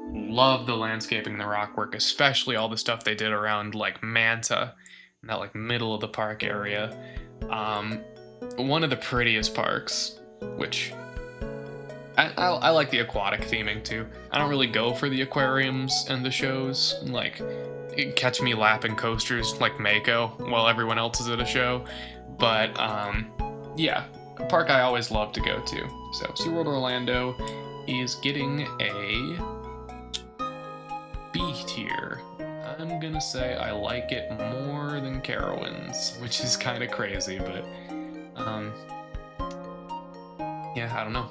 love the landscaping and the rock work, especially all the stuff they did around like Manta, in that like middle of the park area. One of the prettiest parks, which I like the aquatic theming too. I don't really go for the aquariums and the shows. Like, catch me lapping coasters like Mako while everyone else is at a show. But yeah, a park I always love to go to. So SeaWorld Orlando is getting a B tier. I'm gonna say I like it more than Carowinds, which is kind of crazy, but yeah, I don't know.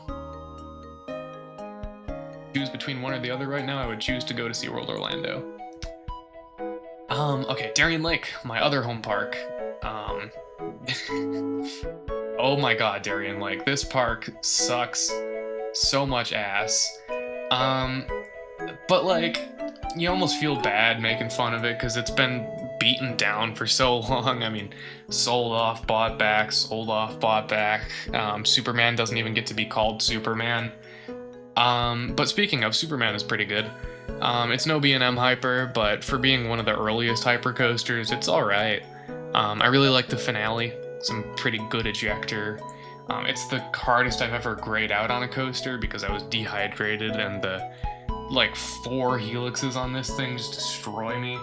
Choose between one or the other right now, I would choose to go to SeaWorld Orlando. Okay, Darien Lake, my other home park. Oh my god, Darien Lake. This park sucks so much ass. But like, you almost feel bad making fun of it because it's been beaten down for so long. I mean, sold off, bought back, sold off, bought back. Superman doesn't even get to be called Superman. But speaking of, Superman is pretty good. It's no B&M Hyper, but for being one of the earliest hyper coasters, it's alright. I really like the finale, some pretty good ejector. It's the hardest I've ever grayed out on a coaster because I was dehydrated and the like 4 helixes on this thing just destroy me.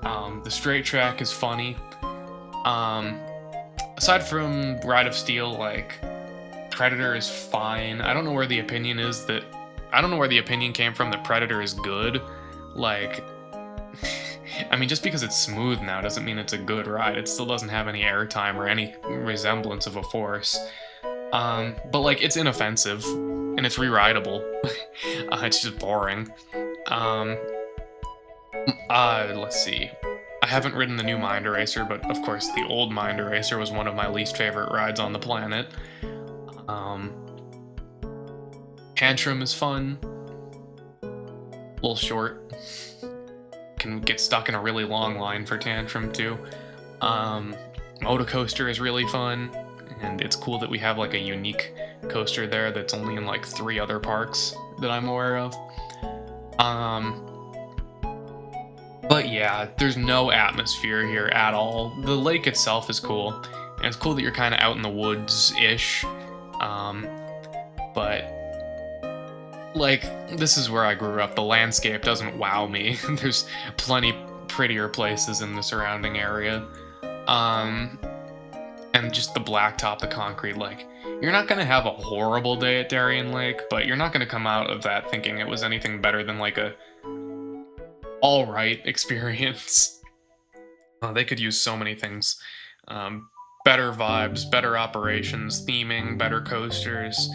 The straight track is funny. Aside from Ride of Steel, like, Predator is fine. I don't know where the opinion is that... I don't know where the opinion came from that Predator is good. Like... I mean, just because it's smooth now doesn't mean it's a good ride. It still doesn't have any airtime or any resemblance of a force. But, like, it's inoffensive. And it's re-rideable. It's just boring. Let's see. I haven't ridden the new Mind Eraser, but of course the old Mind Eraser was one of my least favorite rides on the planet. Tantrum is fun. A little short. Can get stuck in a really long line for Tantrum too. Moto Coaster is really fun, and it's cool that we have like a unique coaster there that's only in like 3 other parks that I'm aware of. But yeah, there's no atmosphere here at all. The lake itself is cool, and it's cool that you're kind of out in the woods-ish. But like, this is where I grew up. The landscape doesn't wow me. There's plenty prettier places in the surrounding area. And just the blacktop, the concrete, like, you're not gonna have a horrible day at Darien Lake, but you're not gonna come out of that thinking it was anything better than like a alright experience. They could use so many things. Better vibes, better operations, theming, better coasters.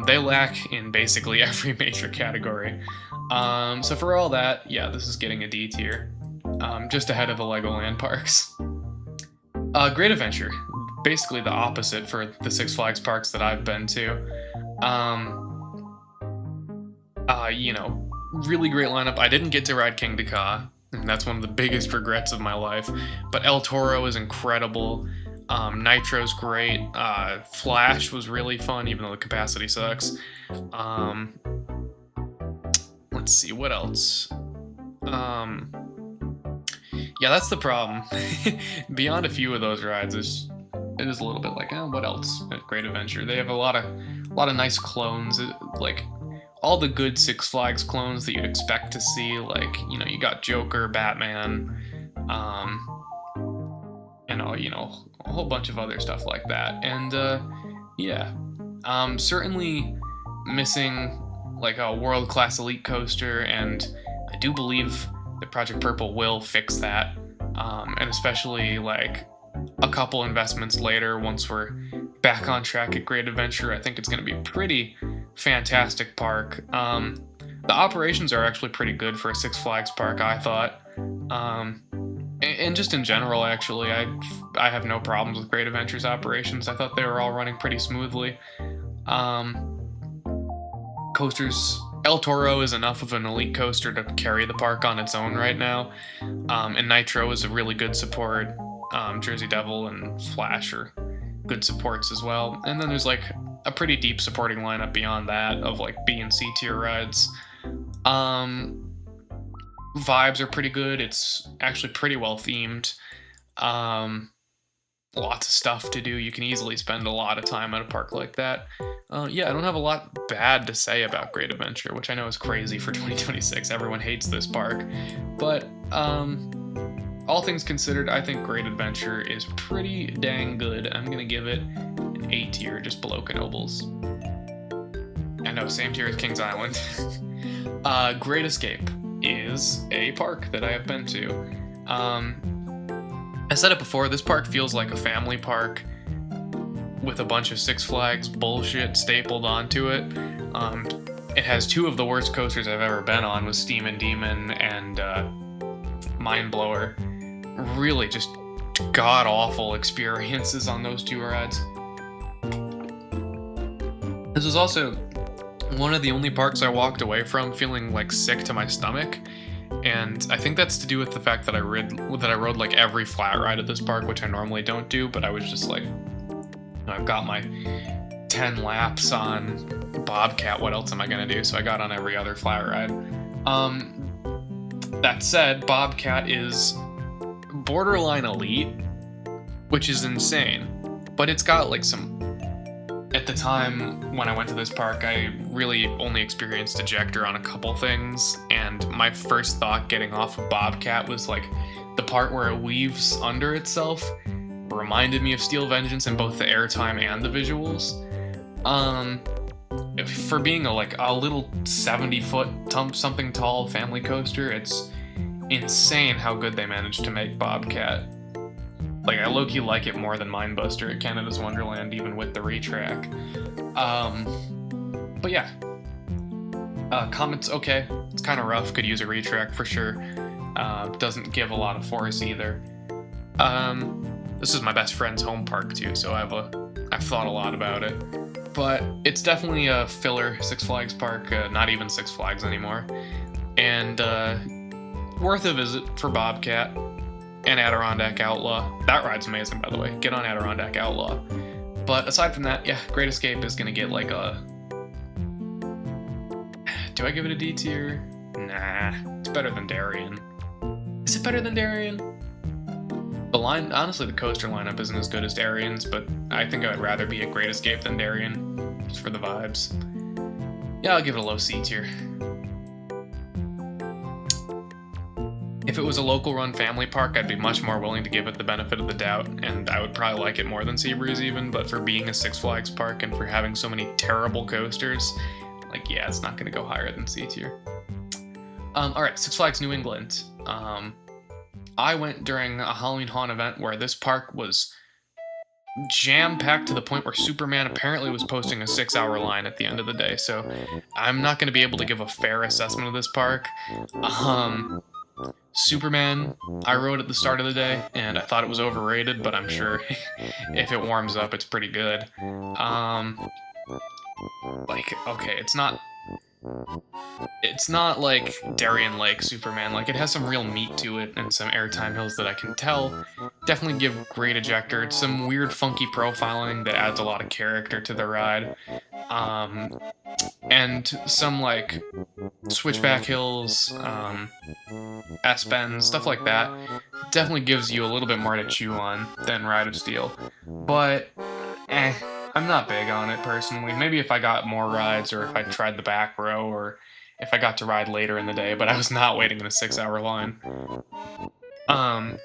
They lack in basically every major category. So for all that, yeah, this is getting a D tier. Just ahead of the Legoland parks. Great Adventure. Basically the opposite for the Six Flags parks that I've been to. You know, really great lineup. I didn't get to ride King Ka, and that's one of the biggest regrets of my life. But El Toro is incredible. Nitro's great. Flash was really fun, even though the capacity sucks. Let's see, what else? Yeah, that's the problem. Beyond a few of those rides, it is a little bit like, oh, what else at Great Adventure? They have a lot of nice clones, like all the good Six Flags clones that you'd expect to see. Like, you got Joker, Batman, um, and all, a whole bunch of other stuff like that. And yeah, certainly missing like a world-class elite coaster, and I do believe that Project Purple will fix that. And especially like a couple investments later, once we're back on track at Great Adventure, I think it's going to be a pretty fantastic park. The operations are actually pretty good for a Six Flags park, I thought. And just in general, actually, I have no problems with Great Adventure's operations. I thought they were all running pretty smoothly. Um, Coasters, El Toro is enough of an elite coaster to carry the park on its own right now. And Nitro is a really good support. Jersey Devil and Flash are good supports as well. And then there's like a pretty deep supporting lineup beyond that of like B and C tier rides. Vibes are pretty good. It's actually pretty well themed. Lots of stuff to do. You can easily spend a lot of time at a park like that. Yeah, I don't have a lot bad to say about Great Adventure, which I know is crazy for 2026. Everyone hates this park. But all things considered, I think Great Adventure is pretty dang good. I'm going to give it an A tier, just below Knoebels. I know, same tier as Kings Island. Great Escape is a park that I have been to. I said it before, this park feels like a family park with a bunch of Six Flags bullshit stapled onto it. It has two of the worst coasters I've ever been on with Steam and Demon and Mind Blower. Really just god-awful experiences on those two rides. This was also one of the only parks I walked away from feeling like sick to my stomach. And I think that's to do with the fact that I rode like every flat ride at this park, which I normally don't do, but I was just like, I've got my 10 laps on Bobcat, what else am I gonna do? So I got on every other flat ride. That said, Bobcat is borderline elite, which is insane, but it's got like some... At the time when I went to this park, I really only experienced ejector on a couple things, and my first thought getting off of Bobcat was like the part where it weaves under itself reminded me of Steel Vengeance in both the airtime and the visuals. For being a little 70-foot something tall family coaster, it's insane how good they managed to make Bobcat. Like, I low-key like it more than Mindbuster at Canada's Wonderland, even with the retrack. But yeah. Comet's okay. It's kind of rough. Could use a retrack for sure. Doesn't give a lot of force either. This is my best friend's home park too, so I've thought a lot about it. But it's definitely a filler Six Flags park, not even Six Flags anymore. And worth a visit for Bobcat. And Adirondack Outlaw. That ride's amazing, by the way. Get on Adirondack Outlaw. But aside from that, yeah, Great Escape is gonna get like a... Do I give it a D tier? Nah, it's better than Darien. Is it better than Darien? Honestly, the coaster lineup isn't as good as Darien's, but I think I would rather be at Great Escape than Darien, just for the vibes. Yeah, I'll give it a low C tier. If it was a local run family park, I'd be much more willing to give it the benefit of the doubt, and I would probably like it more than Seabreeze even, but for being a Six Flags park and for having so many terrible coasters, like, yeah, it's not gonna go higher than C tier. Alright, Six Flags New England. I went during a Halloween Haunt event where this park was jam-packed to the point where Superman apparently was posting a 6-hour line at the end of the day, so I'm not gonna be able to give a fair assessment of this park. Superman, I rode at the start of the day, and I thought it was overrated, but I'm sure if it warms up, it's pretty good. Okay, it's not like Darien Lake Superman. Like, it has some real meat to it and some airtime hills that I can tell definitely give great ejector. It's some weird funky profiling that adds a lot of character to the ride. And some like switchback hills, S-bends, stuff like that. definitely gives you a little bit more to chew on than Ride of Steel, but I'm not big on it personally. Maybe if I got more rides, or if I tried the back row, or if I got to ride later in the day, but I was not waiting in a 6 hour line. Um,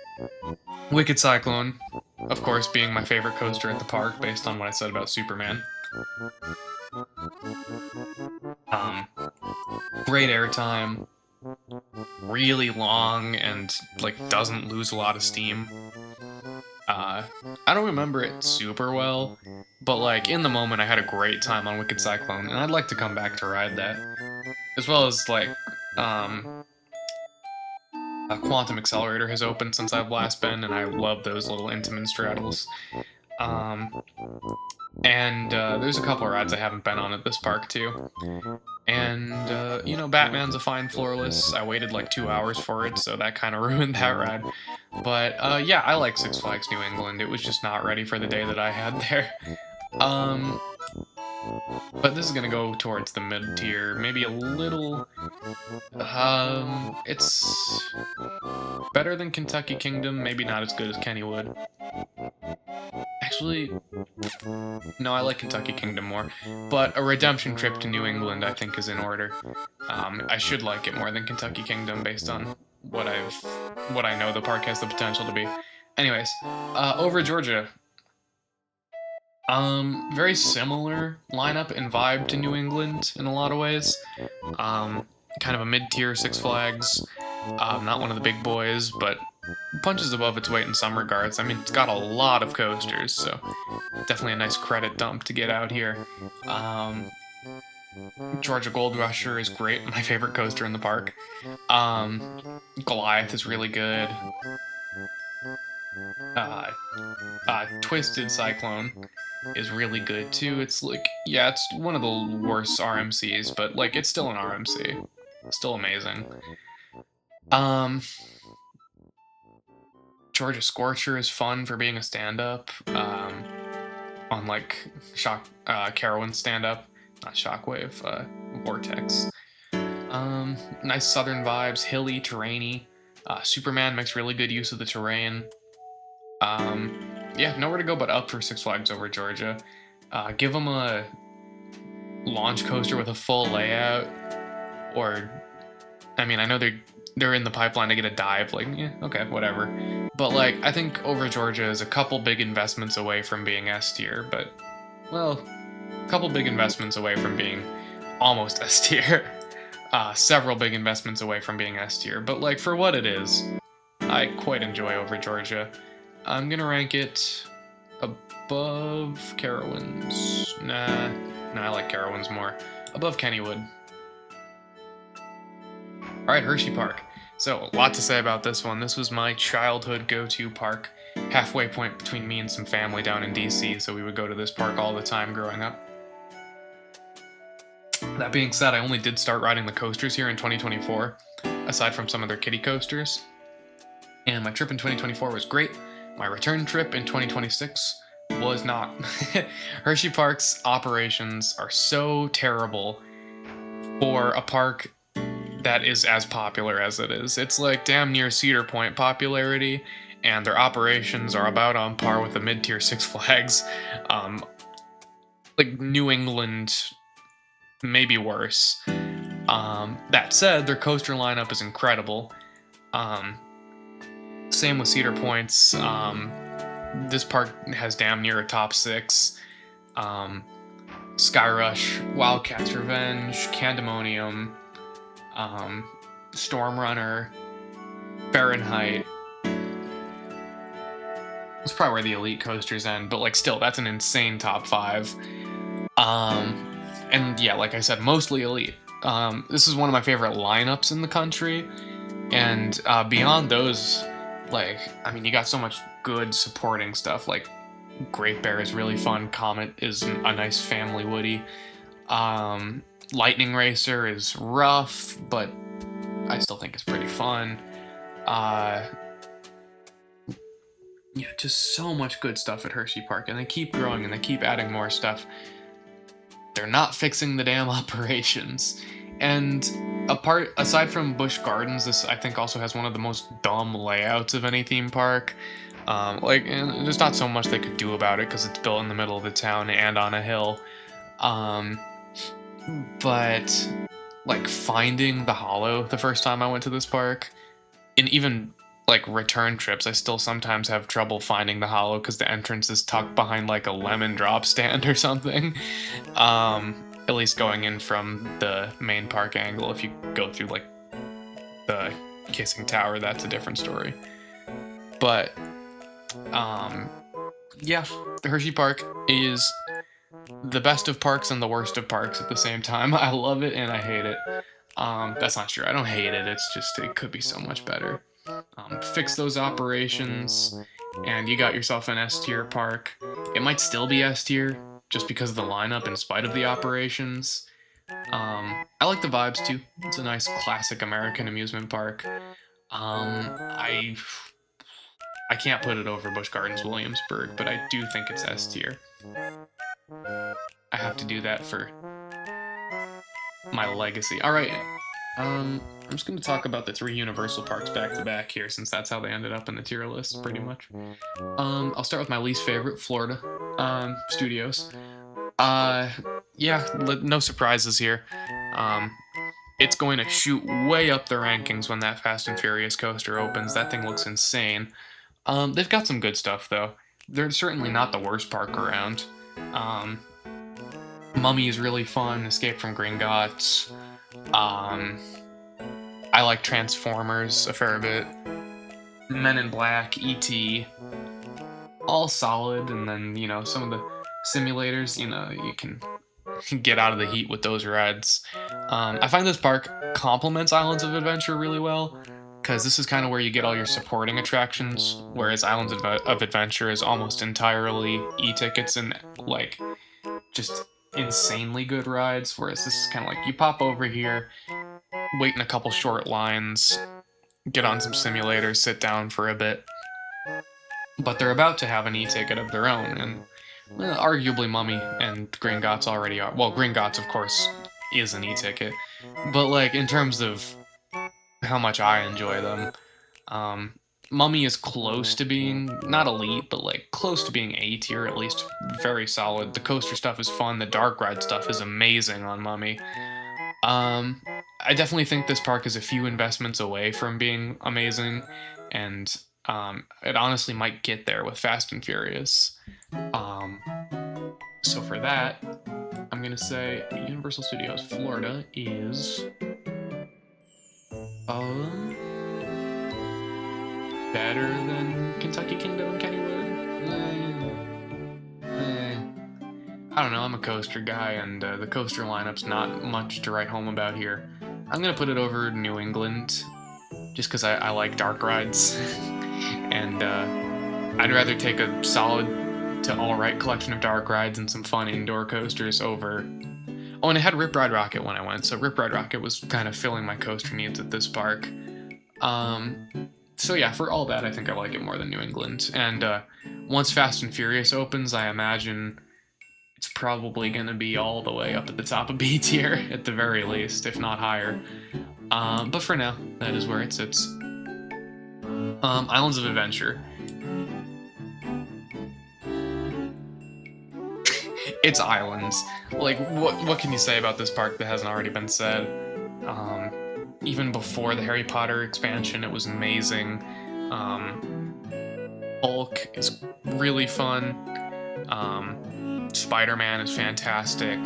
Wicked Cyclone, of course, being my favorite coaster at the park based on what I said about Superman. Um, Great airtime, really long, and like doesn't lose a lot of steam. Uh, I don't remember it super well, but like in the moment, I had a great time on Wicked Cyclone, and I'd like to come back to ride that, as well as like um, Quantum Accelerator has opened since I've last been, and I love those little Intamin straddles. Um, and there's a couple of rides I haven't been on at this park too. And you know, Batman's a fine floorless. I waited like 2 hours for it, so that kind of ruined that ride. But yeah, I like Six Flags New England. It was just not ready for the day that I had there. Um, but this is gonna go towards the mid tier, maybe a little. It's better than Kentucky Kingdom, maybe not as good as Kennywood. Actually, no, I like Kentucky Kingdom more, but a redemption trip to New England I think is in order. I should like it more than Kentucky Kingdom based on what I know the park has the potential to be. Anyways, over Georgia. Very similar lineup and vibe to New England in a lot of ways. Kind of a mid-tier Six Flags. Not one of the big boys, but punches above its weight in some regards. I mean, it's got a lot of coasters, so definitely a nice credit dump to get out here. Georgia Gold Rusher is great, my favorite coaster in the park. Goliath is really good. Twisted Cyclone is really good too. It's like, yeah, it's one of the worst RMCs, but like it's still an RMC. Still amazing. Georgia Scorcher is fun for being a stand-up. On like Carowin stand-up, not Shockwave, Vortex. Nice southern vibes, hilly, terrainy. Superman makes really good use of the terrain. Yeah, nowhere to go but up for Six Flags over Georgia. Give them a launch coaster with a full layout, or, I mean, I know they're in the pipeline to get a dive. Like, yeah, okay, whatever. But like, I think over Georgia is a couple big investments away from being S tier, but well, a couple big investments away from being almost S tier. Several big investments away from being S tier, but like for what it is, I quite enjoy over Georgia. I'm gonna rank it above Carowinds. Nah, I like Carowinds more. Above Kennywood. Alright, Hershey Park. So, a lot to say about this one. This was my childhood go-to park. Halfway point between me and some family down in DC, so we would go to this park all the time growing up. That being said, I only did start riding the coasters here in 2024, aside from some of their kiddie coasters. And my trip in 2024 was great. My return trip in 2026 was not. Hershey Park's operations are so terrible for a park that is as popular as it is. It's like damn near Cedar Point popularity, and their operations are about on par with the mid-tier Six Flags. Like New England, maybe worse. That said, their coaster lineup is incredible. Same with Cedar Point's. This park has damn near a top 6. Sky Rush, Wildcats Revenge, Candemonium, Storm Runner, Fahrenheit. That's probably where the elite coasters end, but like still, that's an insane top 5. And yeah, like I said, mostly elite. This is one of my favorite lineups in the country, and beyond those, like, I mean, you got so much good supporting stuff. Like, Great Bear is really fun. Comet is a nice family woody. Lightning Racer is rough, but I still think it's pretty fun. Yeah, just so much good stuff at Hershey Park, and they keep growing and they keep adding more stuff. They're not fixing the damn operations. And Apart aside from Busch Gardens, this I think also has one of the most dumb layouts of any theme park. Like, and there's not so much they could do about it because it's built in the middle of the town and on a hill. Um, but like finding the Hollow the first time I went to this park, and even like return trips, I still sometimes have trouble finding the Hollow because the entrance is tucked behind like a lemon drop stand or something. At least going in from the main park angle. If you go through like the Kissing Tower, that's a different story. But um, yeah, the Hershey Park is the best of parks and the worst of parks at the same time. I love it and I hate it. That's not true. I don't hate it. It's just it could be so much better. Fix those operations, and you got yourself an S tier park. It might still be S tier just because of the lineup in spite of the operations. I like the vibes too. It's a nice classic American amusement park. I can't put it over Busch Gardens Williamsburg, but I do think it's S tier. I have to do that for my legacy. All right. I'm just going to talk about the three Universal parks back to back here, since that's how they ended up in the tier list, pretty much. I'll start with my least favorite, Florida Studios. Yeah, no surprises here. Um, it's going to shoot way up the rankings when that Fast and Furious coaster opens. That thing looks insane. They've got some good stuff though. They're certainly not the worst park around. Um, Mummy is really fun. Escape from Gringotts. I like Transformers a fair bit. Men in Black, E.T. all solid, and then some of the simulators. You can get out of the heat with those rides. I find this park complements Islands of Adventure really well, because this is kind of where you get all your supporting attractions, whereas Islands of Adventure is almost entirely e-tickets and like just insanely good rides, whereas this is kind of like you pop over here, wait in a couple short lines, get on some simulators, sit down for a bit. But they're about to have an e-ticket of their own, and arguably Mummy and Gringotts already are. Well, Gringotts, of course, is an e-ticket, but like in terms of how much I enjoy them, Mummy is close to being not elite, but like close to being A tier, at least very solid. The coaster stuff is fun. The dark ride stuff is amazing on Mummy. I definitely think this park is a few investments away from being amazing, and it honestly might get there with Fast and Furious. Um, so for that, I'm gonna say Universal Studios Florida is better than Kentucky Kingdom and Kennywood. I don't know. I'm a coaster guy, and the coaster lineup's not much to write home about here. I'm gonna put it over New England, just because I like dark rides, and I'd rather take a solid to alright collection of dark rides and some fun indoor coasters over. Oh, and it had Rip Ride Rocket when I went, so Rip Ride Rocket was kind of filling my coaster needs at this park. So yeah, for all that, I think I like it more than New England. And once Fast and Furious opens, I imagine it's probably going to be all the way up at the top of B tier, at the very least, if not higher. But for now, that is where it sits. Islands of Adventure. It's islands. Like, what can you say about this park that hasn't already been said? Even before the Harry Potter expansion, it was amazing. Hulk is really fun. Spider-Man is fantastic.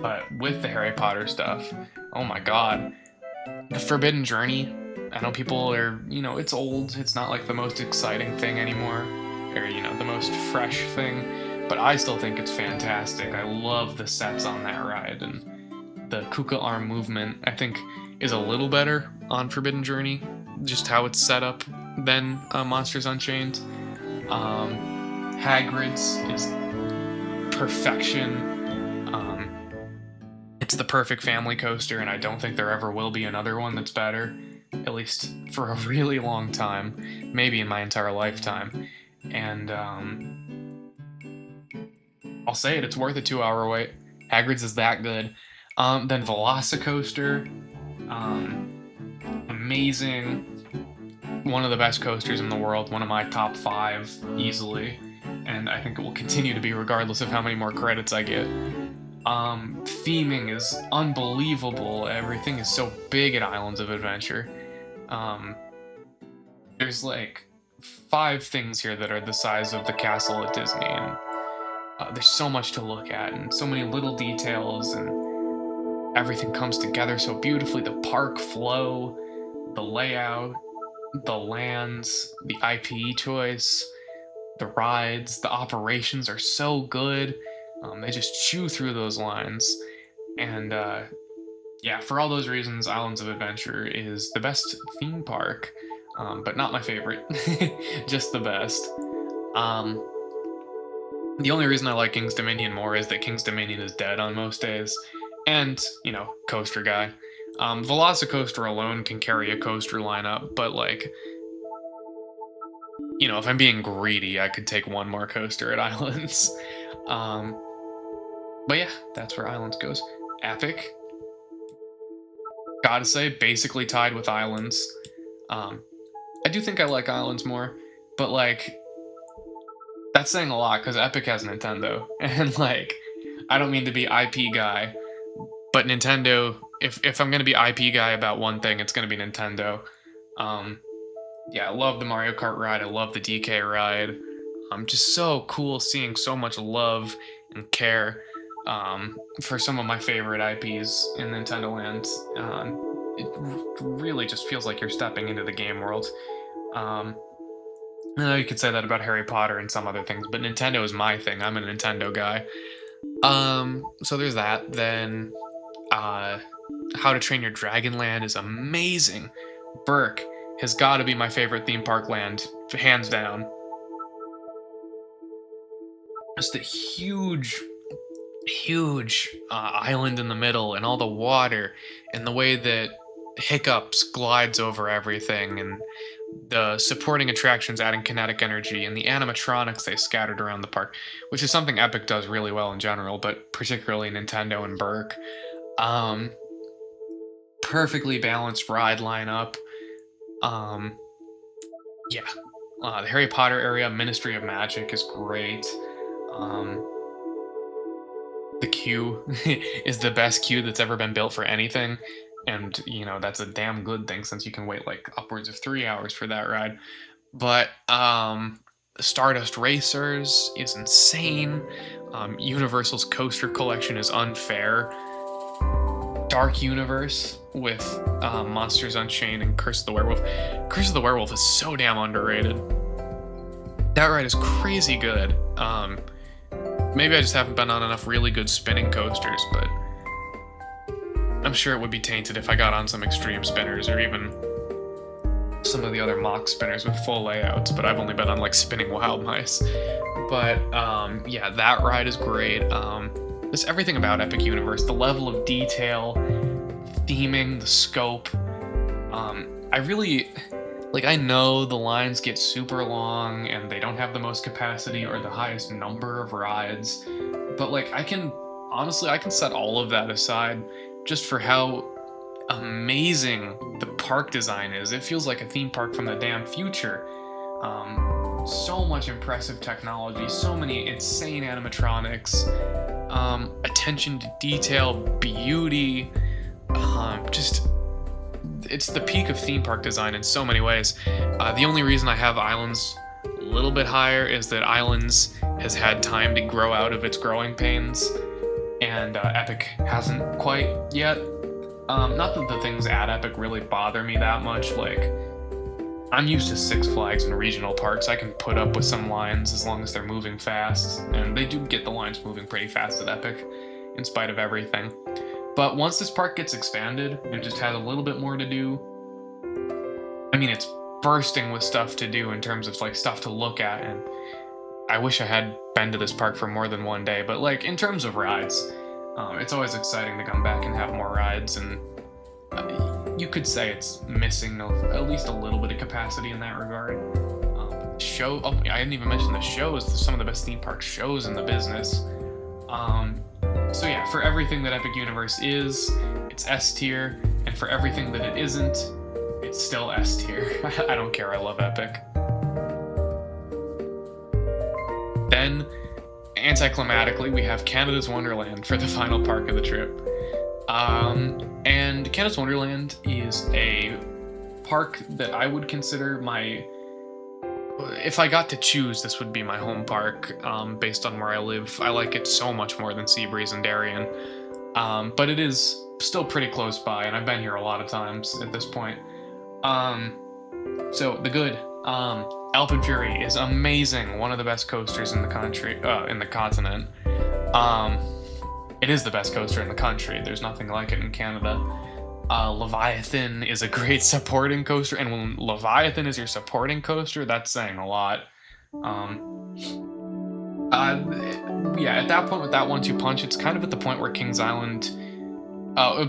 But with the Harry Potter stuff, oh my god. The Forbidden Journey, I know people are, it's old. It's not like the most exciting thing anymore, or, the most fresh thing, but I still think it's fantastic. I love the sets on that ride, and the Kuka arm movement, I think, is a little better on Forbidden Journey, just how it's set up than Monsters Unchained. Hagrid's is perfection. It's the perfect family coaster, and I don't think there ever will be another one that's better, at least for a really long time, maybe in my entire lifetime. And I'll say it, it's worth a 2-hour wait. Hagrid's is that good. Then Velocicoaster, um, amazing, one of the best coasters in the world, one of my top five easily, and I think it will continue to be regardless of how many more credits I get. Theming is unbelievable. Everything is so big at Islands of Adventure. Um, there's like five things here that are the size of the castle at Disney, and there's so much to look at, and so many little details, and everything comes together so beautifully. The park flow, the layout, the lands, the IPE choice, the rides, the operations are so good. They just chew through those lines. And yeah, for all those reasons, Islands of Adventure is the best theme park, but not my favorite, just the best. Um, the only reason I like King's Dominion more is that King's Dominion is dead on most days. And, coaster guy. Velocicoaster alone can carry a coaster lineup, but like, if I'm being greedy, I could take one more coaster at Islands. Um, but yeah, that's where Islands goes. Epic, gotta say, basically tied with Islands. I do think I like Islands more, but like, that's saying a lot because Epic has Nintendo, and like, I don't mean to be IP guy, but Nintendo. If I'm gonna be IP guy about one thing, it's gonna be Nintendo. Um, yeah, I love the Mario Kart ride. I love the DK ride. Just so cool seeing so much love and care for some of my favorite IPs in Nintendo Land. It really just feels like you're stepping into the game world. Um, I know you could say that about Harry Potter and some other things, but Nintendo is my thing. I'm a Nintendo guy. So there's that. Then, How to Train Your Dragon Land is amazing. Burke has got to be my favorite theme park land, hands down. Just a huge island in the middle, and all the water, and the way that Hiccups glides over everything, and the supporting attractions adding kinetic energy, and the animatronics they scattered around the park, which is something Epic does really well in general, but particularly Nintendo and Burke. Um, Perfectly balanced ride lineup. Um, yeah, the Harry Potter area, Ministry of Magic, is great. Um, the queue is the best queue that's ever been built for anything, and that's a damn good thing since you can wait like upwards of 3 hours for that ride. But Stardust Racers is insane. Universal's coaster collection is unfair. Dark Universe with Monsters Unchained and Curse of the Werewolf. Curse of the Werewolf is so damn underrated. That ride is crazy good. Maybe I just haven't been on enough really good spinning coasters, but I'm sure it would be tainted if I got on some extreme spinners or even some of the other mock spinners with full layouts, but I've only been on like spinning wild mice. But yeah, that ride is great. Just everything about Epic Universe, the level of detail, theming, the scope. I really, like, I know the lines get super long and they don't have the most capacity or the highest number of rides, but like, I can set all of that aside just for how amazing the park design is. It feels like a theme park from the damn future. So much impressive technology, so many insane animatronics, attention to detail, beauty, just it's the peak of theme park design in so many ways. The only reason I have Islands a little bit higher is that Islands has had time to grow out of its growing pains, and Epic hasn't quite yet. Not that the things at Epic really bother me that much. Like, I'm used to Six Flags and regional parks. I can put up with some lines as long as they're moving fast, and they do get the lines moving pretty fast at Epic, in spite of everything. But once this park gets expanded and just has a little bit more to do, I mean, it's bursting with stuff to do in terms of like stuff to look at, and I wish I had been to this park for more than one day, but like in terms of rides, it's always exciting to come back and have more rides, and you could say it's missing at least a little bit of capacity in that regard. I didn't even mention the shows. Some of the best theme park shows in the business. So yeah, for everything that Epic Universe is, it's S tier, and for everything that it isn't, it's still S tier. I don't care, I love Epic. Then, anticlimatically, we have Canada's Wonderland for the final park of the trip. And Canada's Wonderland is a park that I would consider my... If I got to choose, this would be my home park, based on where I live. I like it so much more than Seabreeze and Darien. But it is still pretty close by, and I've been here a lot of times at this point. So, the good. Alpenfury is amazing. One of the best coasters in the country, in the continent. It is the best coaster in the country. There's nothing like it in Canada. Leviathan is a great supporting coaster, and when Leviathan is your supporting coaster, that's saying a lot. Yeah, at that point with that 1-2 punch, it's kind of at the point where Kings Island,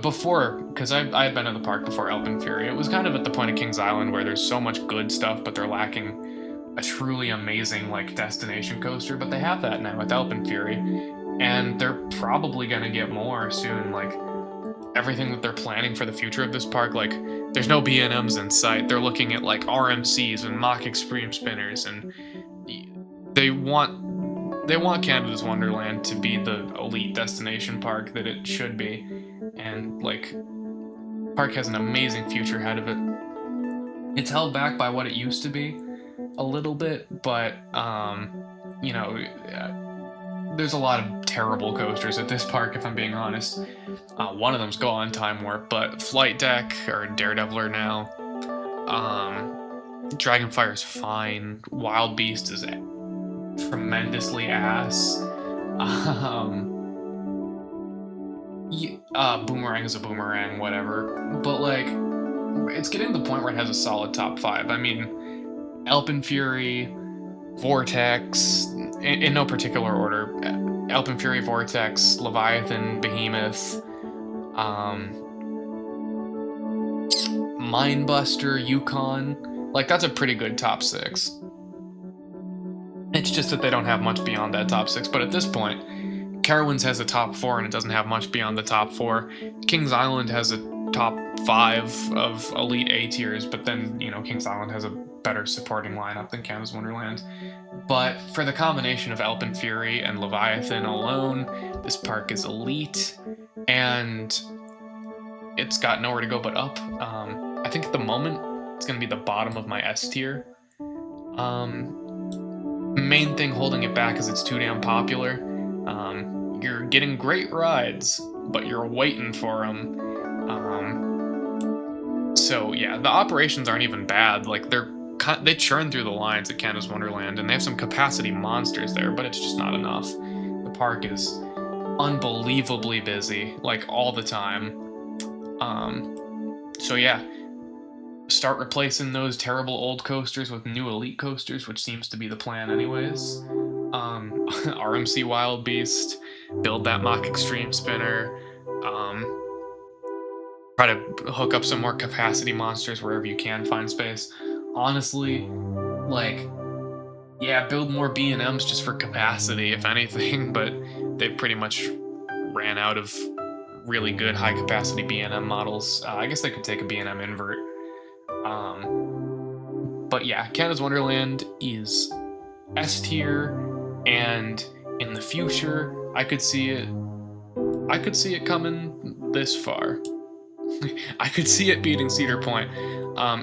before, because I had been to the park before Alpenfury, it was kind of at the point of Kings Island where there's so much good stuff, but they're lacking a truly amazing, like, destination coaster, but they have that now with Alpenfury, and they're probably gonna get more soon, like, everything that they're planning for the future of this park, like, there's no B&Ms in sight. They're looking at, like, RMCs and mock extreme spinners, and they want Canada's Wonderland to be the elite destination park that it should be, and, like, park has an amazing future ahead of it. It's held back by what it used to be a little bit, but you know, there's a lot of terrible coasters at this park, if I'm being honest. One of them's gone, Time Warp, but Flight Deck, or Daredeviler now, Dragonfire's fine, Wild Beast is tremendously ass, Boomerang is a boomerang, whatever, but, like, it's getting to the point where it has a solid top 5. I mean, Alpenfury, Vortex, in no particular order, Alpenfury, Vortex, Leviathan, Behemoth, Mindbuster, Yukon, like, that's a pretty good top 6. It's just that they don't have much beyond that top 6, but at this point, Carowinds has a top 4 and it doesn't have much beyond the top 4. Kings Island has a top 5 of elite A tiers, but then, you know, Kings Island has a better supporting lineup than Canada's Wonderland. But for the combination of Alpenfury and Leviathan alone, this park is elite, and it's got nowhere to go but up. I think at the moment, it's going to be the bottom of my S tier. Main thing holding it back is it's too damn popular. You're getting great rides, but you're waiting for them. So yeah, the operations aren't even bad. Like, they churn through the lines at Canada's Wonderland, and they have some capacity monsters there, but it's just not enough. The park is unbelievably busy, like, all the time. So yeah, start replacing those terrible old coasters with new elite coasters, which seems to be the plan anyways. RMC Wild Beast, build that mock extreme spinner, try to hook up some more capacity monsters wherever you can find space. Honestly, like, yeah, build more B&Ms just for capacity, if anything, but they pretty much ran out of really good high capacity B&M models. I guess they could take a B&M invert. But yeah, Canada's Wonderland is S tier, and in the future, I could see it coming this far. I could see it beating Cedar Point,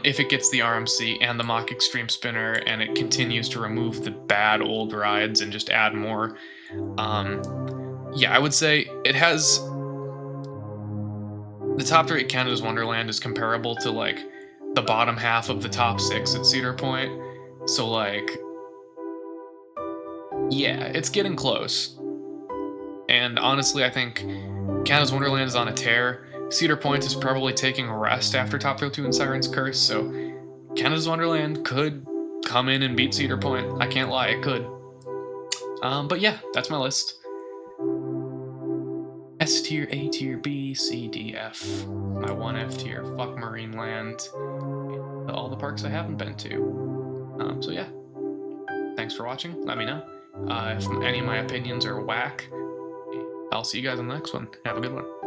if it gets the RMC and the mock extreme spinner, and it continues to remove the bad old rides and just add more. Yeah, I would say it has... The top 3 at Canada's Wonderland is comparable to, like, the bottom half of the top 6 at Cedar Point. So, like, yeah, it's getting close. And honestly, I think Canada's Wonderland is on a tear. Cedar Point is probably taking a rest after Top Thrill 2 and Siren's Curse, so Canada's Wonderland could come in and beat Cedar Point. I can't lie, it could. But yeah, that's my list. S tier, A tier, B, C, D, F. My 1 F tier, fuck Marineland. All the parks I haven't been to. So yeah, thanks for watching. Let me know if any of my opinions are whack. I'll see you guys on the next one. Have a good one.